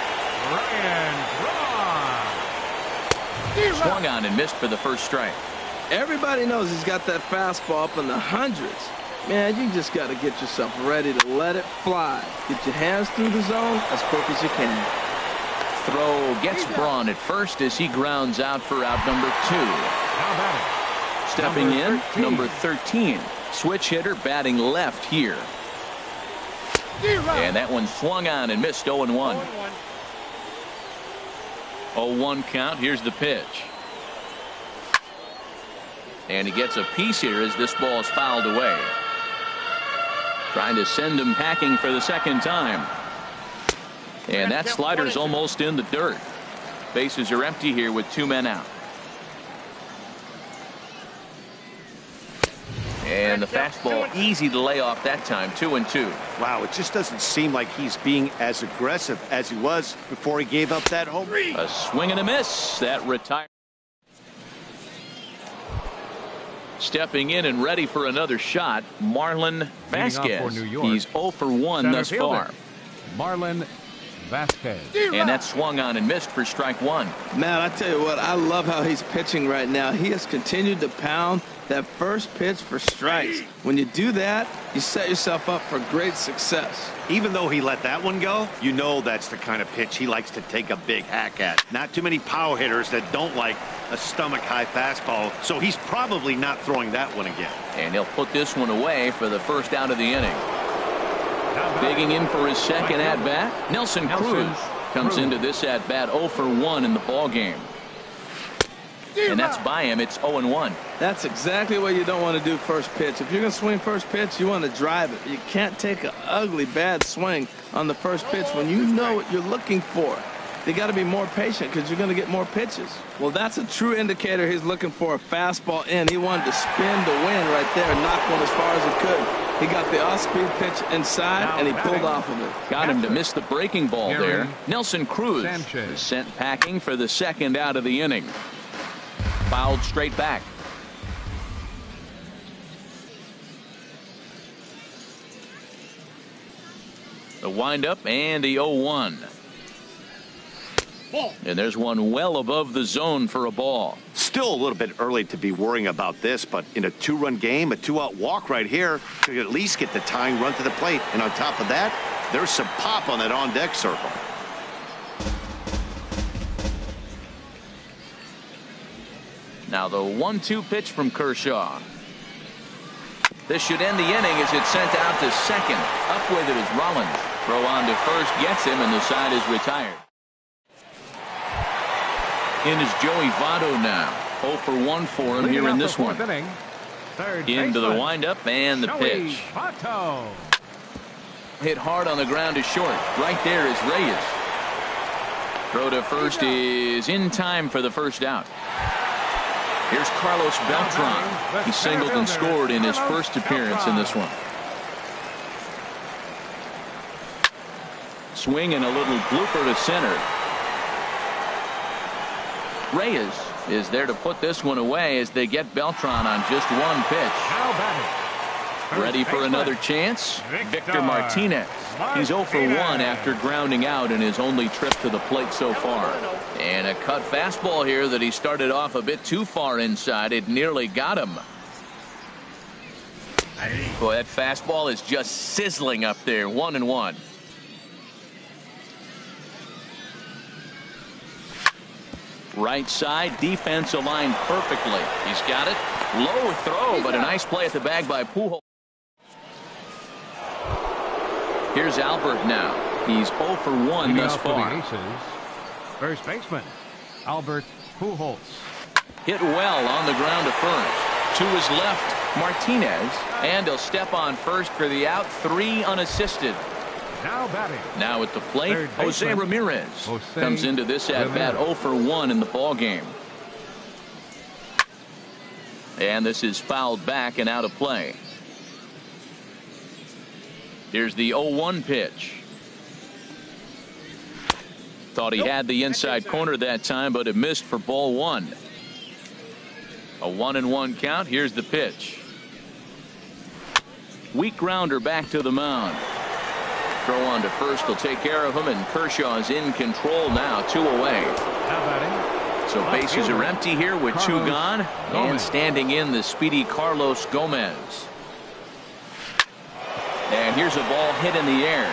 Ryan Braun. Swung on and missed for the first strike. Everybody knows he's got that fastball up in the hundreds. Man, you just got to get yourself ready to let it fly. Get your hands through the zone as quick as you can. Throw gets Braun at first as he grounds out for out number 2. How about it? Stepping Number in, 13. number 13. Switch hitter batting left here. And that one swung on and missed 0-1. 0-1 count. Here's the pitch. And he gets a piece here as this ball is fouled away. Trying to send him packing for the second time. And that slider's almost in the dirt. Bases are empty here with 2 men out. And the fastball easy to lay off that time. 2-2. Wow, it just doesn't seem like he's being as aggressive as he was before he gave up that home. A swing and a miss. That retired. Stepping in and ready for another shot, Marlon Vasquez. He's 0 for 1 thus far. Marlon Vasquez. And that swung on and missed for strike 1. Man, I tell you what, I love how he's pitching right now. He has continued to pound that first pitch for strikes. When you do that, you set yourself up for great success. Even though he let that one go, you know that's the kind of pitch he likes to take a big hack at. Not too many power hitters that don't like a stomach-high fastball, so he's probably not throwing that one again. And he'll put this one away for the first out of the inning. Digging in for his second at-bat, Nelson Cruz comes into this at-bat 0 for 1 in the ball game. And that's by him. It's 0-1. That's exactly what you don't want to do first pitch. If you're going to swing first pitch, you want to drive it. You can't take an ugly, bad swing on the first pitch when you know what you're looking for. You got to be more patient because you're going to get more pitches. Well, that's a true indicator he's looking for a fastball in. He wanted to spin the wind right there and knock one as far as he could. He got the off-speed pitch inside, and he pulled off of it. Got him to miss the breaking ball there. Nelson Cruz is sent packing for the second out of the inning. Fouled straight back. The windup and the 0-1. And there's one well above the zone for a ball. Still a little bit early to be worrying about this, but in a 2-run game, a 2-out walk right here could at least get the tying run to the plate. And on top of that, there's some pop on that on-deck circle. Now the 1-2 pitch from Kershaw. This should end the inning as it's sent out to second. Up with it is Rollins. Throw on to first gets him, and the side is retired. In is Joey Votto now. 0 for 1 for him here in this one. Into the windup and the pitch. Hit hard on the ground to short. Right there is Reyes. Throw to first is in time for the first out. Here's Carlos Beltran. He singled and scored in his first appearance in this one. Swing and a little blooper to center. Reyes is there to put this one away as they get Beltran on just one pitch. Ready for another chance? Victor Martinez. He's 0 for 1 after grounding out in his only trip to the plate so far. And a cut fastball here that he started off a bit too far inside. It nearly got him. Boy, that fastball is just sizzling up there. 1-1. Right side, defense aligned perfectly. He's got it. Low throw, but a nice play at the bag by Pujols. Here's Albert now. He's 0 for 1 thus far. The Aces, first baseman, Albert Pujols. Hit well on the ground to first. To his left, Martinez. And he'll step on first for the out. 3 unassisted. Now batting. Now at the plate, Jose Ramirez comes into this at-bat 0 for 1 in the ball game. And this is fouled back and out of play. Here's the 0-1 pitch. Thought he had the inside corner that time, but it missed for ball 1. A 1-1 count. Here's the pitch. Weak grounder back to the mound. Throw on to first will take care of him, and Kershaw's in control now. 2 away. So bases are empty here with 2 gone, and standing in the speedy Carlos Gomez. And here's a ball hit in the air.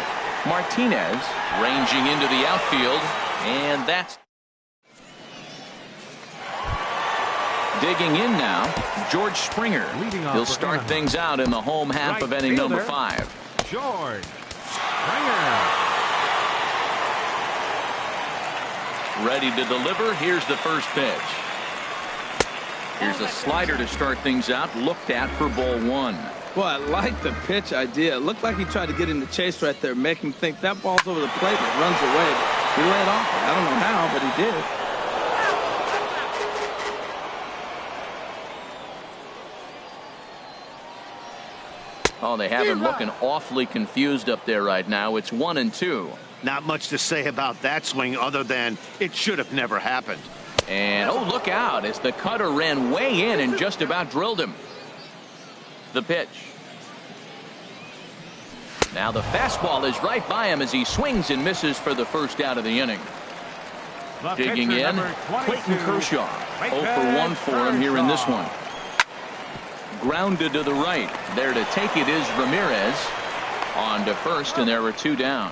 Martinez ranging into the outfield, and that's digging in now. George Springer. He'll start things out in the home half of inning number 5. George Springer. Ready to deliver. Here's the first pitch. Here's a slider to start things out. Looked at for ball 1. Well, I like the pitch idea. It looked like he tried to get in the chase right there, make him think that ball's over the plate and it runs away. He led off. I don't know how, but he did. Oh, they have him looking awfully confused up there right now. It's 1-2. Not much to say about that swing other than it should have never happened. And oh, look out as the cutter ran way in and just about drilled him. The pitch. Now the fastball is right by him as he swings and misses for the first out of the inning. Digging in, Clayton Kershaw. 0 for 1 for him here in this one. Grounded to the right. There to take it is Ramirez. On to first, and there were 2 down.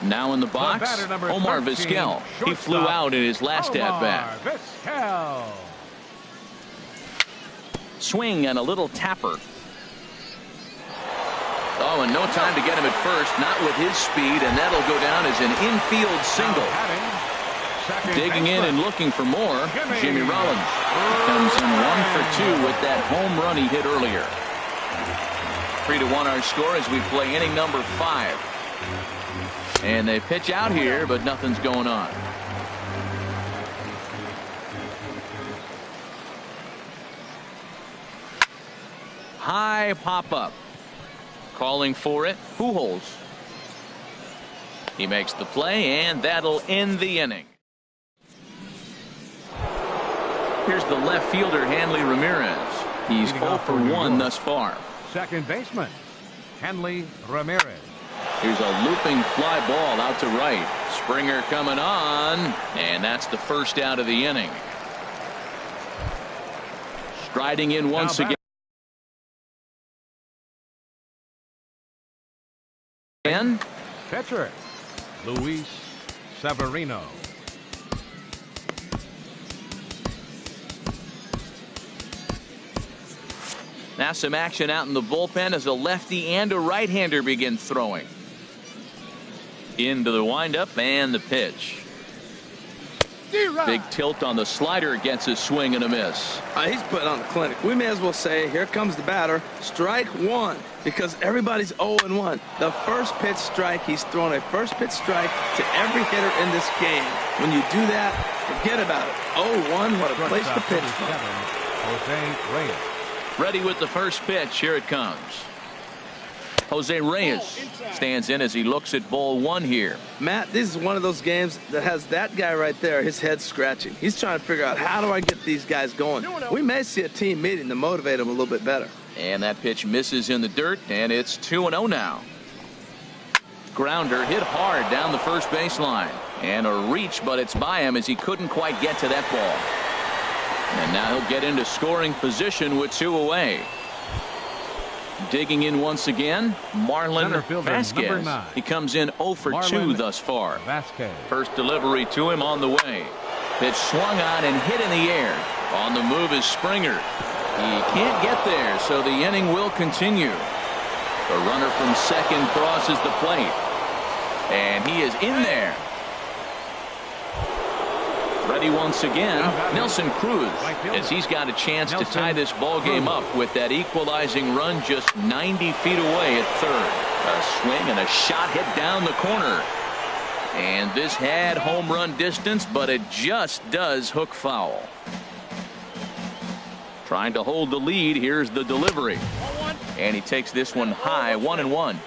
Now in the box, Omar Vizquel. He flew out in his last at-bat. Swing and a little tapper. Oh, and no time to get him at first. Not with his speed, and that'll go down as an infield single. Digging in and looking for more, Jimmy Rollins. Comes in 1 for 2 with that home run he hit earlier. 3-1 our score as we play inning number 5. And they pitch out here, but nothing's going on. High pop-up. Calling for it, Pujols. He makes the play, and that'll end the inning. Here's the left fielder, Hanley Ramirez. He's 0 for 1 thus far. Second baseman, Hanley Ramirez. Here's a looping fly ball out to right. Springer coming on, and that's the first out of the inning. Striding in once again. Pitcher, Luis Severino. Now some action out in the bullpen as a lefty and a right-hander begin throwing. Into the windup and the pitch. Big tilt on the slider, gets a swing and a miss. He's putting on the clinic. We may as well say, here comes the batter. Strike 1, because everybody's 0-1. The first pitch strike, he's thrown a first pitch strike to every hitter in this game. When you do that, forget about it. 0-1, what a place to pitch from. Jose Reyes. Ready with the first pitch. Here it comes. Jose Reyes stands in as he looks at ball 1 here. Matt, this is one of those games that has that guy right there, his head scratching. He's trying to figure out, how do I get these guys going? We may see a team meeting to motivate them a little bit better. And that pitch misses in the dirt, and it's 2-0 now. Grounder hit hard down the first baseline. And a reach, but it's by him as he couldn't quite get to that ball. And now he'll get into scoring position with 2 away. Digging in once again, Marlon Vasquez. He comes in 0 for 2 thus far. Vasquez. First delivery to him on the way. Pitch swung on and hit in the air. On the move is Springer. He can't get there, so the inning will continue. The runner from second crosses the plate. And he is in there. Ready once again, Nelson Cruz, as he's got a chance to tie this ball game up with that equalizing run just 90 feet away at third. A swing and a shot hit down the corner. And this had home run distance, but it just does hook foul. Trying to hold the lead. Here's the delivery. And he takes this one high, 1-1.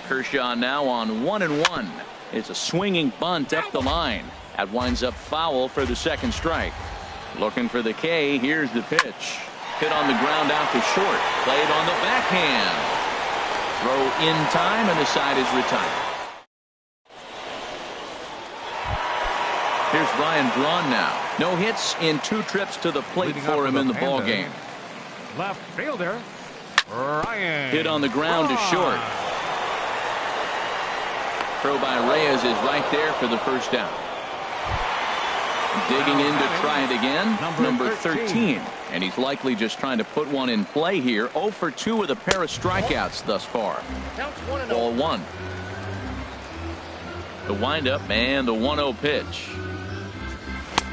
Kershaw now on 1-1. It's a swinging bunt up the line. That winds up foul for the second strike. Looking for the K. Here's the pitch. Hit on the ground out to short. Played on the backhand. Throw in time, and the side is retired. Here's Ryan Braun now. No hits in 2 trips to the plate for him in the ball game. Left fielder, Ryan. Hit on the ground to short. Throw by Reyes is right there for the first down. Digging in to try it again, number 13. And he's likely just trying to put one in play here. 0 for 2 with a pair of strikeouts thus far. Ball 1. The windup and the 1-0 pitch.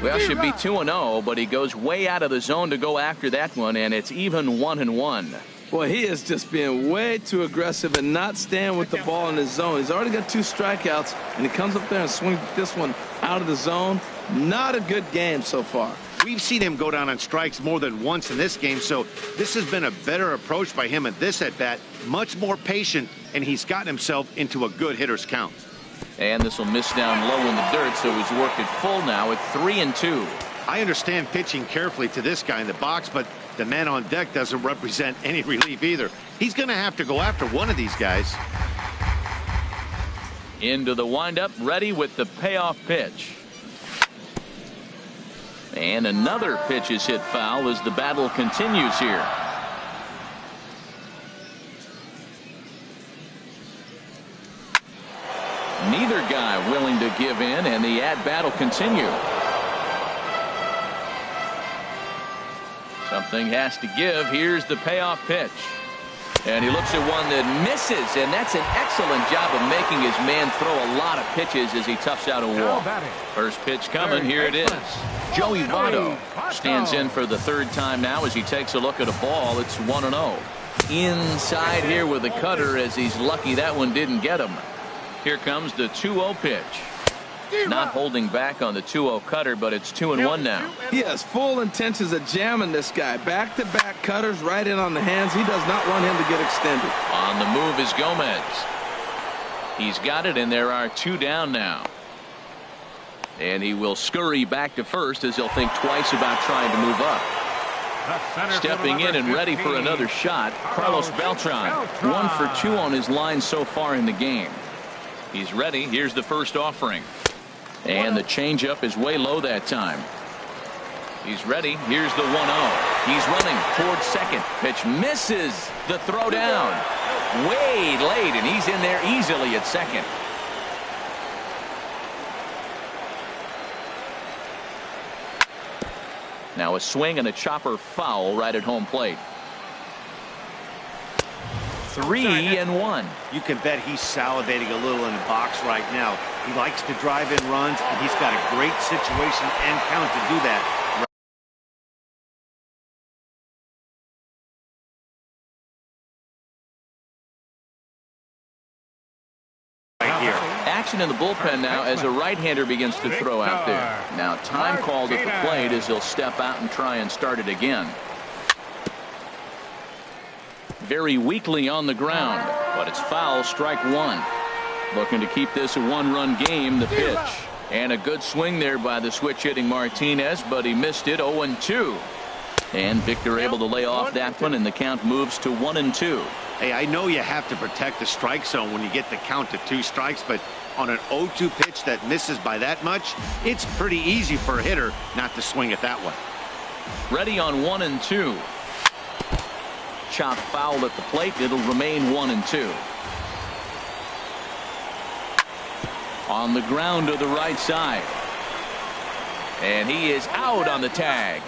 Well, should be 2-0, but he goes way out of the zone to go after that one, and it's even 1-1. Boy, he is just being way too aggressive and not staying with the ball in his zone. He's already got 2 strikeouts, and he comes up there and swings this one out of the zone. Not a good game so far. We've seen him go down on strikes more than once in this game, so this has been a better approach by him at this at-bat. Much more patient, and he's gotten himself into a good hitter's count. And this will miss down low in the dirt, so he's worked it full now at 3-2. I understand pitching carefully to this guy in the box, but the man on deck doesn't represent any relief either. He's going to have to go after one of these guys. Into the windup, ready with the payoff pitch. And another pitch is hit foul as the battle continues here. Neither guy willing to give in, and the at-bat will continue. Something has to give. Here's the payoff pitch. And he looks at one that misses, and that's an excellent job of making his man throw a lot of pitches as he toughs out a walk. First pitch coming. Here it is. Joey Votto stands in for the 3rd time now as he takes a look at a ball. It's 1-0. Inside here with the cutter, as he's lucky that one didn't get him. Here comes the 2-0 pitch. Not holding back on the 2-0 cutter, but it's 2-1 now. He has full intentions of jamming this guy. Back-to-back cutters right in on the hands. He does not want him to get extended. On the move is Gomez. He's got it, and there are 2 down now. And he will scurry back to first as he'll think twice about trying to move up. Stepping in and ready for another shot, Carlos Beltran. 1 for 2 on his line so far in the game. He's ready. Here's the first offering. And the changeup is way low that time. He's ready. Here's the 1-0. He's running towards second. Pitch misses. The throw down. Way late, and he's in there easily at second. Now a swing and a chopper foul right at home plate. 3-1. You can bet he's salivating a little in the box right now. He likes to drive in runs, and he's got a great situation and count to do that. Right here. Action in the bullpen now as a right-hander begins to throw out there. Now time called at the plate as he'll step out and try and start it again. Very weakly on the ground, but it's foul, strike 1. Looking to keep this a 1-run game, the pitch. And a good swing there by the switch-hitting Martinez, but he missed it. 0-2. And Victor able to lay off that one, and the count moves to 1-2. Hey, I know you have to protect the strike zone when you get the count to 2 strikes, but on an 0-2 pitch that misses by that much, it's pretty easy for a hitter not to swing at that one. Ready on 1-2. Chop foul at the plate. It'll remain 1-2. On the ground to the right side. And he is out on the tag.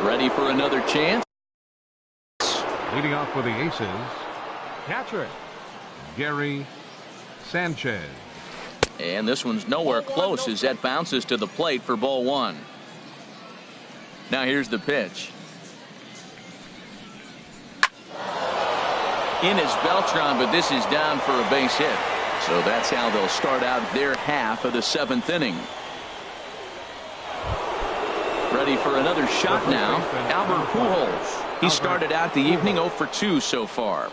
Ready for another chance. Leading off for the Aces, catcher Gary Sanchez. And this one's nowhere close as that bounces to the plate for ball one. Now here's the pitch. In is Beltran, but this is down for a base hit. So that's how they'll start out their half of the 7th inning. Ready for another shot now. Albert Pujols. He started out the evening 0 for 2 so far.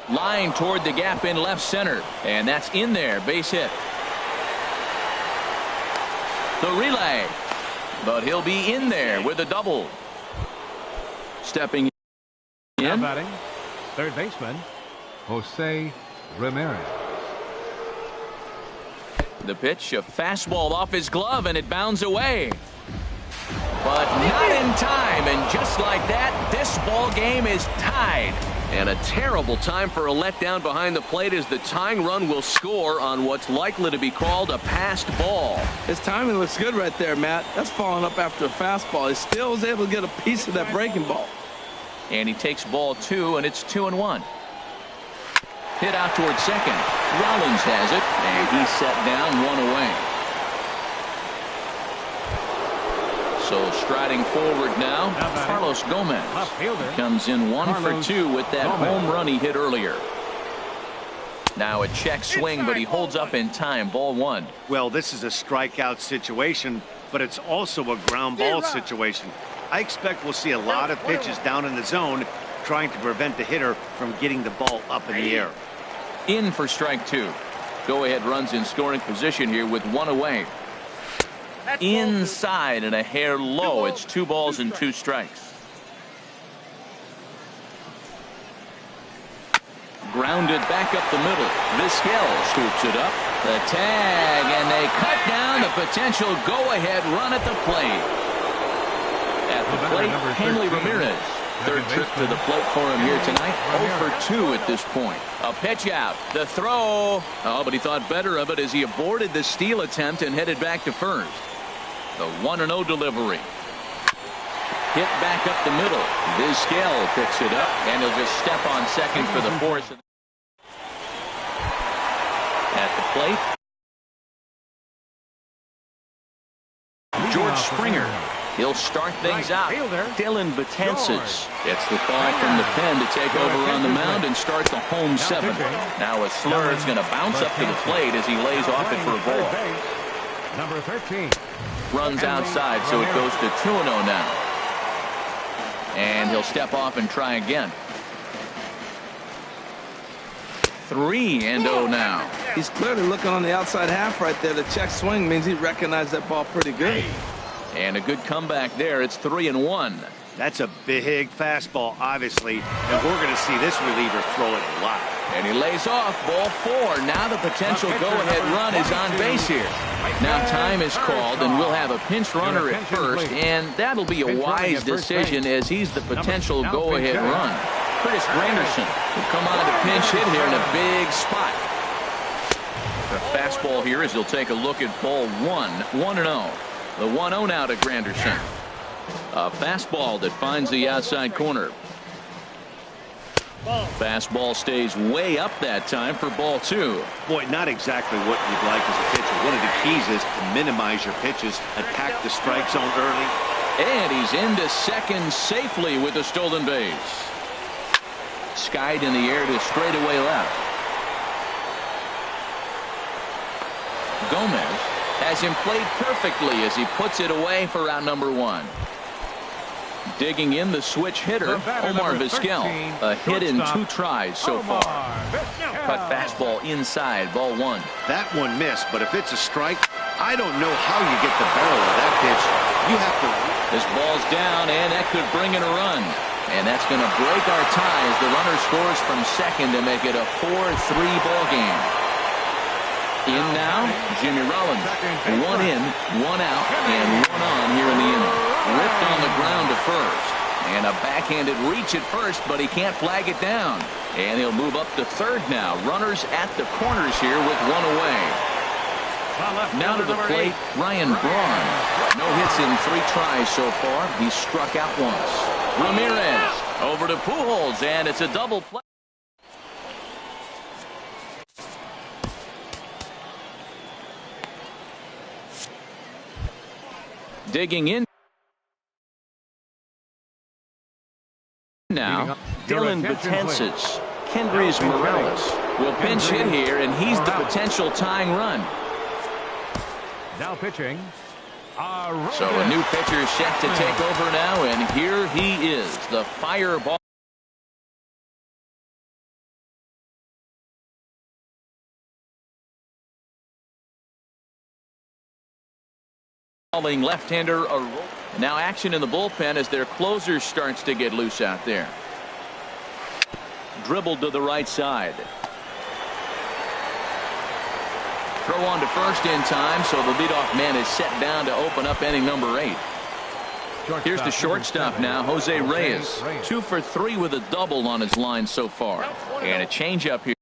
Line toward the gap in left center. And that's in there. Base hit. The relay. But he'll be in there with a double. Stepping in. Batting, third baseman, Jose Ramirez. The pitch, a fastball off his glove, and it bounds away. But not in time, and just like that, this ball game is tied. And a terrible time for a letdown behind the plate as the tying run will score on what's likely to be called a passed ball. His timing looks good right there, Matt. That's following up after a fastball. He still was able to get a piece of that breaking ball. And he takes ball 2, and it's 2-1. Hit out towards second. Rollins has it, and he's set down 1 away. So striding forward now, Carlos Gomez. Comes in 1 for 2 with that home run he hit earlier. Now a check swing, but he holds up in time. Ball 1. Well, this is a strikeout situation, but it's also a ground ball situation. I expect we'll see a lot of pitches down in the zone trying to prevent the hitter from getting the ball up in the air. In for strike 2. Go ahead runs in scoring position here with 1 away. Inside and a hair low. It's 2 balls and 2 strikes. Grounded back up the middle. Vizquel scoops it up. The tag, and they cut down the potential go-ahead run at the plate. At the plate, Hanley Ramirez. Third trip to the plate for him here tonight. 0 for 2 at this point. A pitch out. The throw. Oh, but he thought better of it as he aborted the steal attempt and headed back to first. The 1-0 delivery. Hit back up the middle. Vizquel picks it up, and he'll just step on second for the 4th. At the plate, George Springer. He'll start things out. Dylan Betances gets the call from the pen to take over on the mound and start the home 7. Now a slur is going to bounce up to the plate as he lays off it for a ball. Number 13. Runs outside, so it goes to 2-0 now. And he'll step off and try again. 3-0 now. He's clearly looking on the outside half right there. The check swing means he recognized that ball pretty good. And a good comeback there. It's 3-1. That's a big fastball, obviously, and we're going to see this reliever throw it a lot. And he lays off. Ball 4. Now the potential go-ahead run is on base here. Now time is called, and we'll have a pinch runner at first, and that'll be a wise decision as he's the potential go-ahead run. Curtis Granderson will come on to pinch hit here in a big spot. The fastball here as he'll take a look at ball 1. 1-0. The 1-0 now to Granderson. A fastball that finds the outside corner. Fastball stays way up that time for ball 2. Boy, not exactly what you'd like as a pitcher. One of the keys is to minimize your pitches, attack the strike zone early. And he's into second safely with a stolen base. Skied in the air to straightaway left. Gomez has him played perfectly as he puts it away for out number 1. Digging in the switch hitter, Omar Vizquel. A hit in 2 tries so far. Cut fastball inside, ball 1. That one missed, but if it's a strike, I don't know how you get the barrel of that pitch. You have to. This ball's down, and that could bring in a run. And that's going to break our tie as the runner scores from second to make it a 4-3 ball game. In now, Jimmy Rollins. 1 in, 1 out, and 1 on here in the inning. Ripped on the ground to first. And a backhanded reach at first, but he can't flag it down. And he'll move up to third now. Runners at the corners here with 1 away. Now to the plate, Ryan Braun. No hits in 3 tries so far. He struck out once. Ramirez over to Pujols, and it's a double play. Digging in now, Dylan Betances. Kendrys Morales will pinch hit here, and he's the potential tying run. Now pitching. So a new pitcher is set to take over now, and here he is, the fireball. Left-hander. Now action in the bullpen as their closer starts to get loose out there. Dribbled to the right side. Throw on to first in time, so the leadoff man is set down to open up inning number 8. Here's the shortstop now, Jose Reyes. 2 for 3 with a double on his line so far. And a changeup here.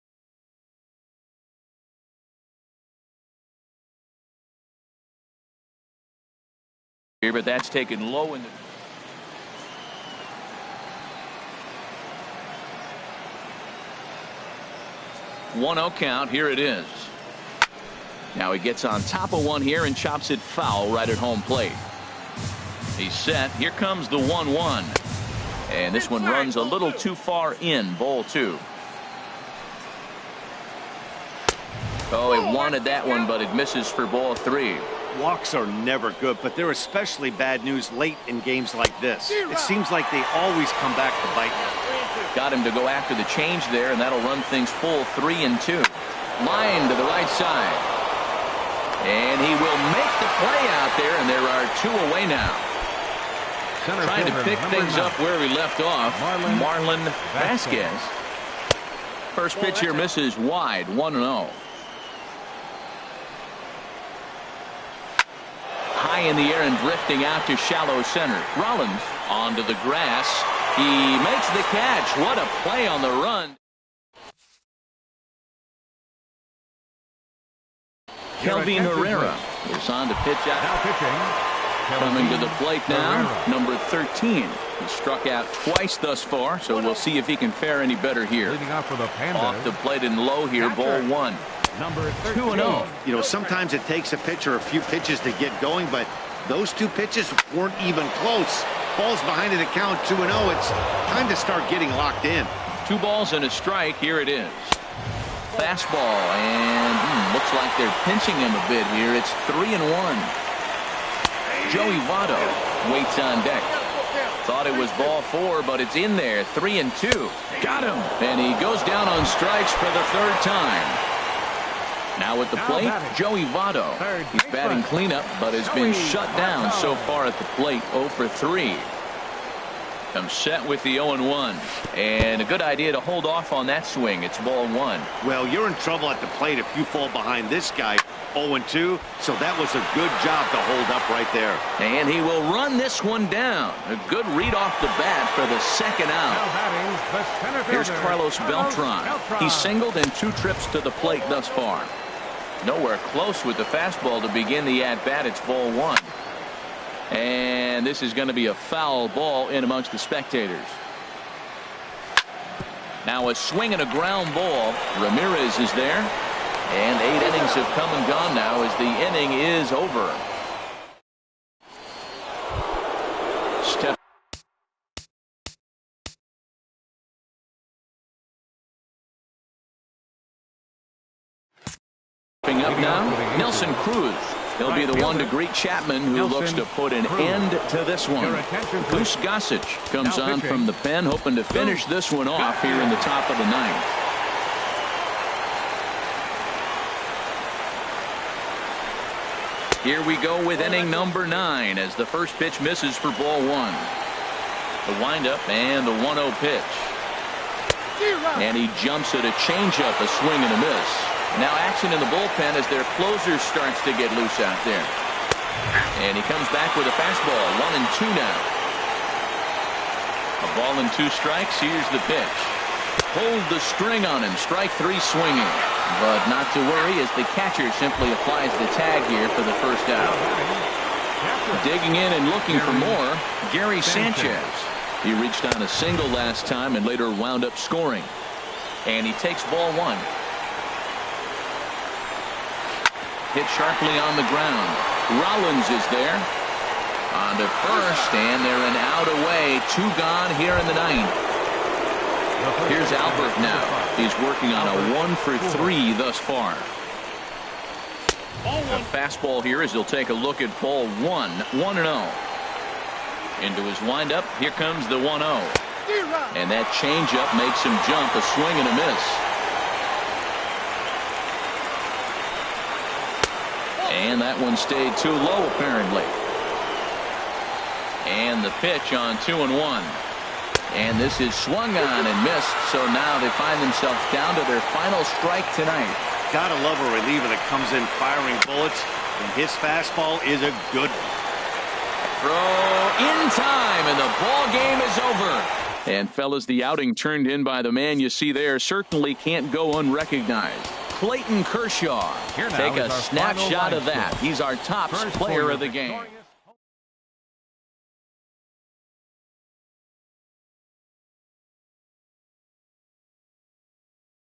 But that's taken low in the 1-0 count. Here it is. Now he gets on top of one here and chops it foul right at home plate. He's set. Here comes the 1-1. And this one runs a little too far in. Ball 2. Oh, he wanted that one, but it misses for ball 3. Walks are never good, but they're especially bad news late in games like this. It seems like they always come back to bite you. Got him to go after the change there, and that'll run things full 3-2. Line to the right side. And he will make the play out there, and there are 2 away now. Trying to pick things up where we left off. Marlon Vasquez. First pitch here misses wide. 1-0. High in the air and drifting out to shallow center. Rollins onto the grass. He makes the catch. What a play on the run. Kelvin Herrera is on to pitch out. Now pitching. Coming to the plate now, number 13. He struck out twice thus far, so we'll see if he can fare any better here. Leading off for the Pandas. Off the plate and low here, ball 1. Number 2-0. You know, sometimes it takes a pitcher a few pitches to get going, but those 2 pitches weren't even close. Falls behind in the count, 2-0. It's time to start getting locked in. 2 balls and a strike. Here it is. Fastball, and looks like they're pinching him a bit here. It's 3-1. Joey Votto waits on deck. Thought it was ball 4, but it's in there. 3-2. Got him. And he goes down on strikes for the 3rd time. Now at the plate, Joey Votto. He's batting cleanup, but has been shut down so far at the plate. 0 for 3. Comes set with the 0-1. And a good idea to hold off on that swing. It's ball 1. Well, you're in trouble at the plate if you fall behind this guy. 0-2, so that was a good job to hold up right there. And he will run this one down. A good read off the bat for the 2nd out. Here's Carlos Beltran. He singled in 2 trips to the plate thus far. Nowhere close with the fastball to begin the at-bat. It's ball 1. And this is going to be a foul ball in amongst the spectators. Now a swing and a ground ball. Ramirez is there. And 8 innings have come and gone now as the inning is over. Step up now, Nelson Cruz. He'll be the one to greet Chapman, who looks to put an end to this one. Goose Gossage comes on from the pen, hoping to finish this one off here in the top of the 9th. Here we go with inning number 9 as the first pitch misses for ball 1. The windup and the 1-0 pitch. And he jumps at a changeup, a swing and a miss. Now action in the bullpen as their closer starts to get loose out there. And he comes back with a fastball. 1-2 now. A ball and 2 strikes. Here's the pitch. Hold the string on him. Strike 3 swinging. But not to worry as the catcher simply applies the tag here for the 1st out. Digging in and looking for more, Gary Sanchez. He reached on a single last time and later wound up scoring. And he takes ball one. Hit sharply on the ground. Rollins is there. On to first, and they're an out away. 2 gone here in the 9th. Here's Albert now. He's working on a 1 for 3 thus far. A fastball here as he'll take a look at ball 1. 1-0. Into his windup. Here comes the 1-0. And that changeup makes him jump. A swing and a miss. And that one stayed too low apparently. And the pitch on 2-1. And this is swung on and missed. So now they find themselves down to their final strike tonight. Gotta love a reliever that comes in firing bullets. And his fastball is a good one. Throw in time, and the ball game is over. And fellas, the outing turned in by the man you see there certainly can't go unrecognized. Clayton Kershaw. Take a snapshot of that. He's our top player of the game.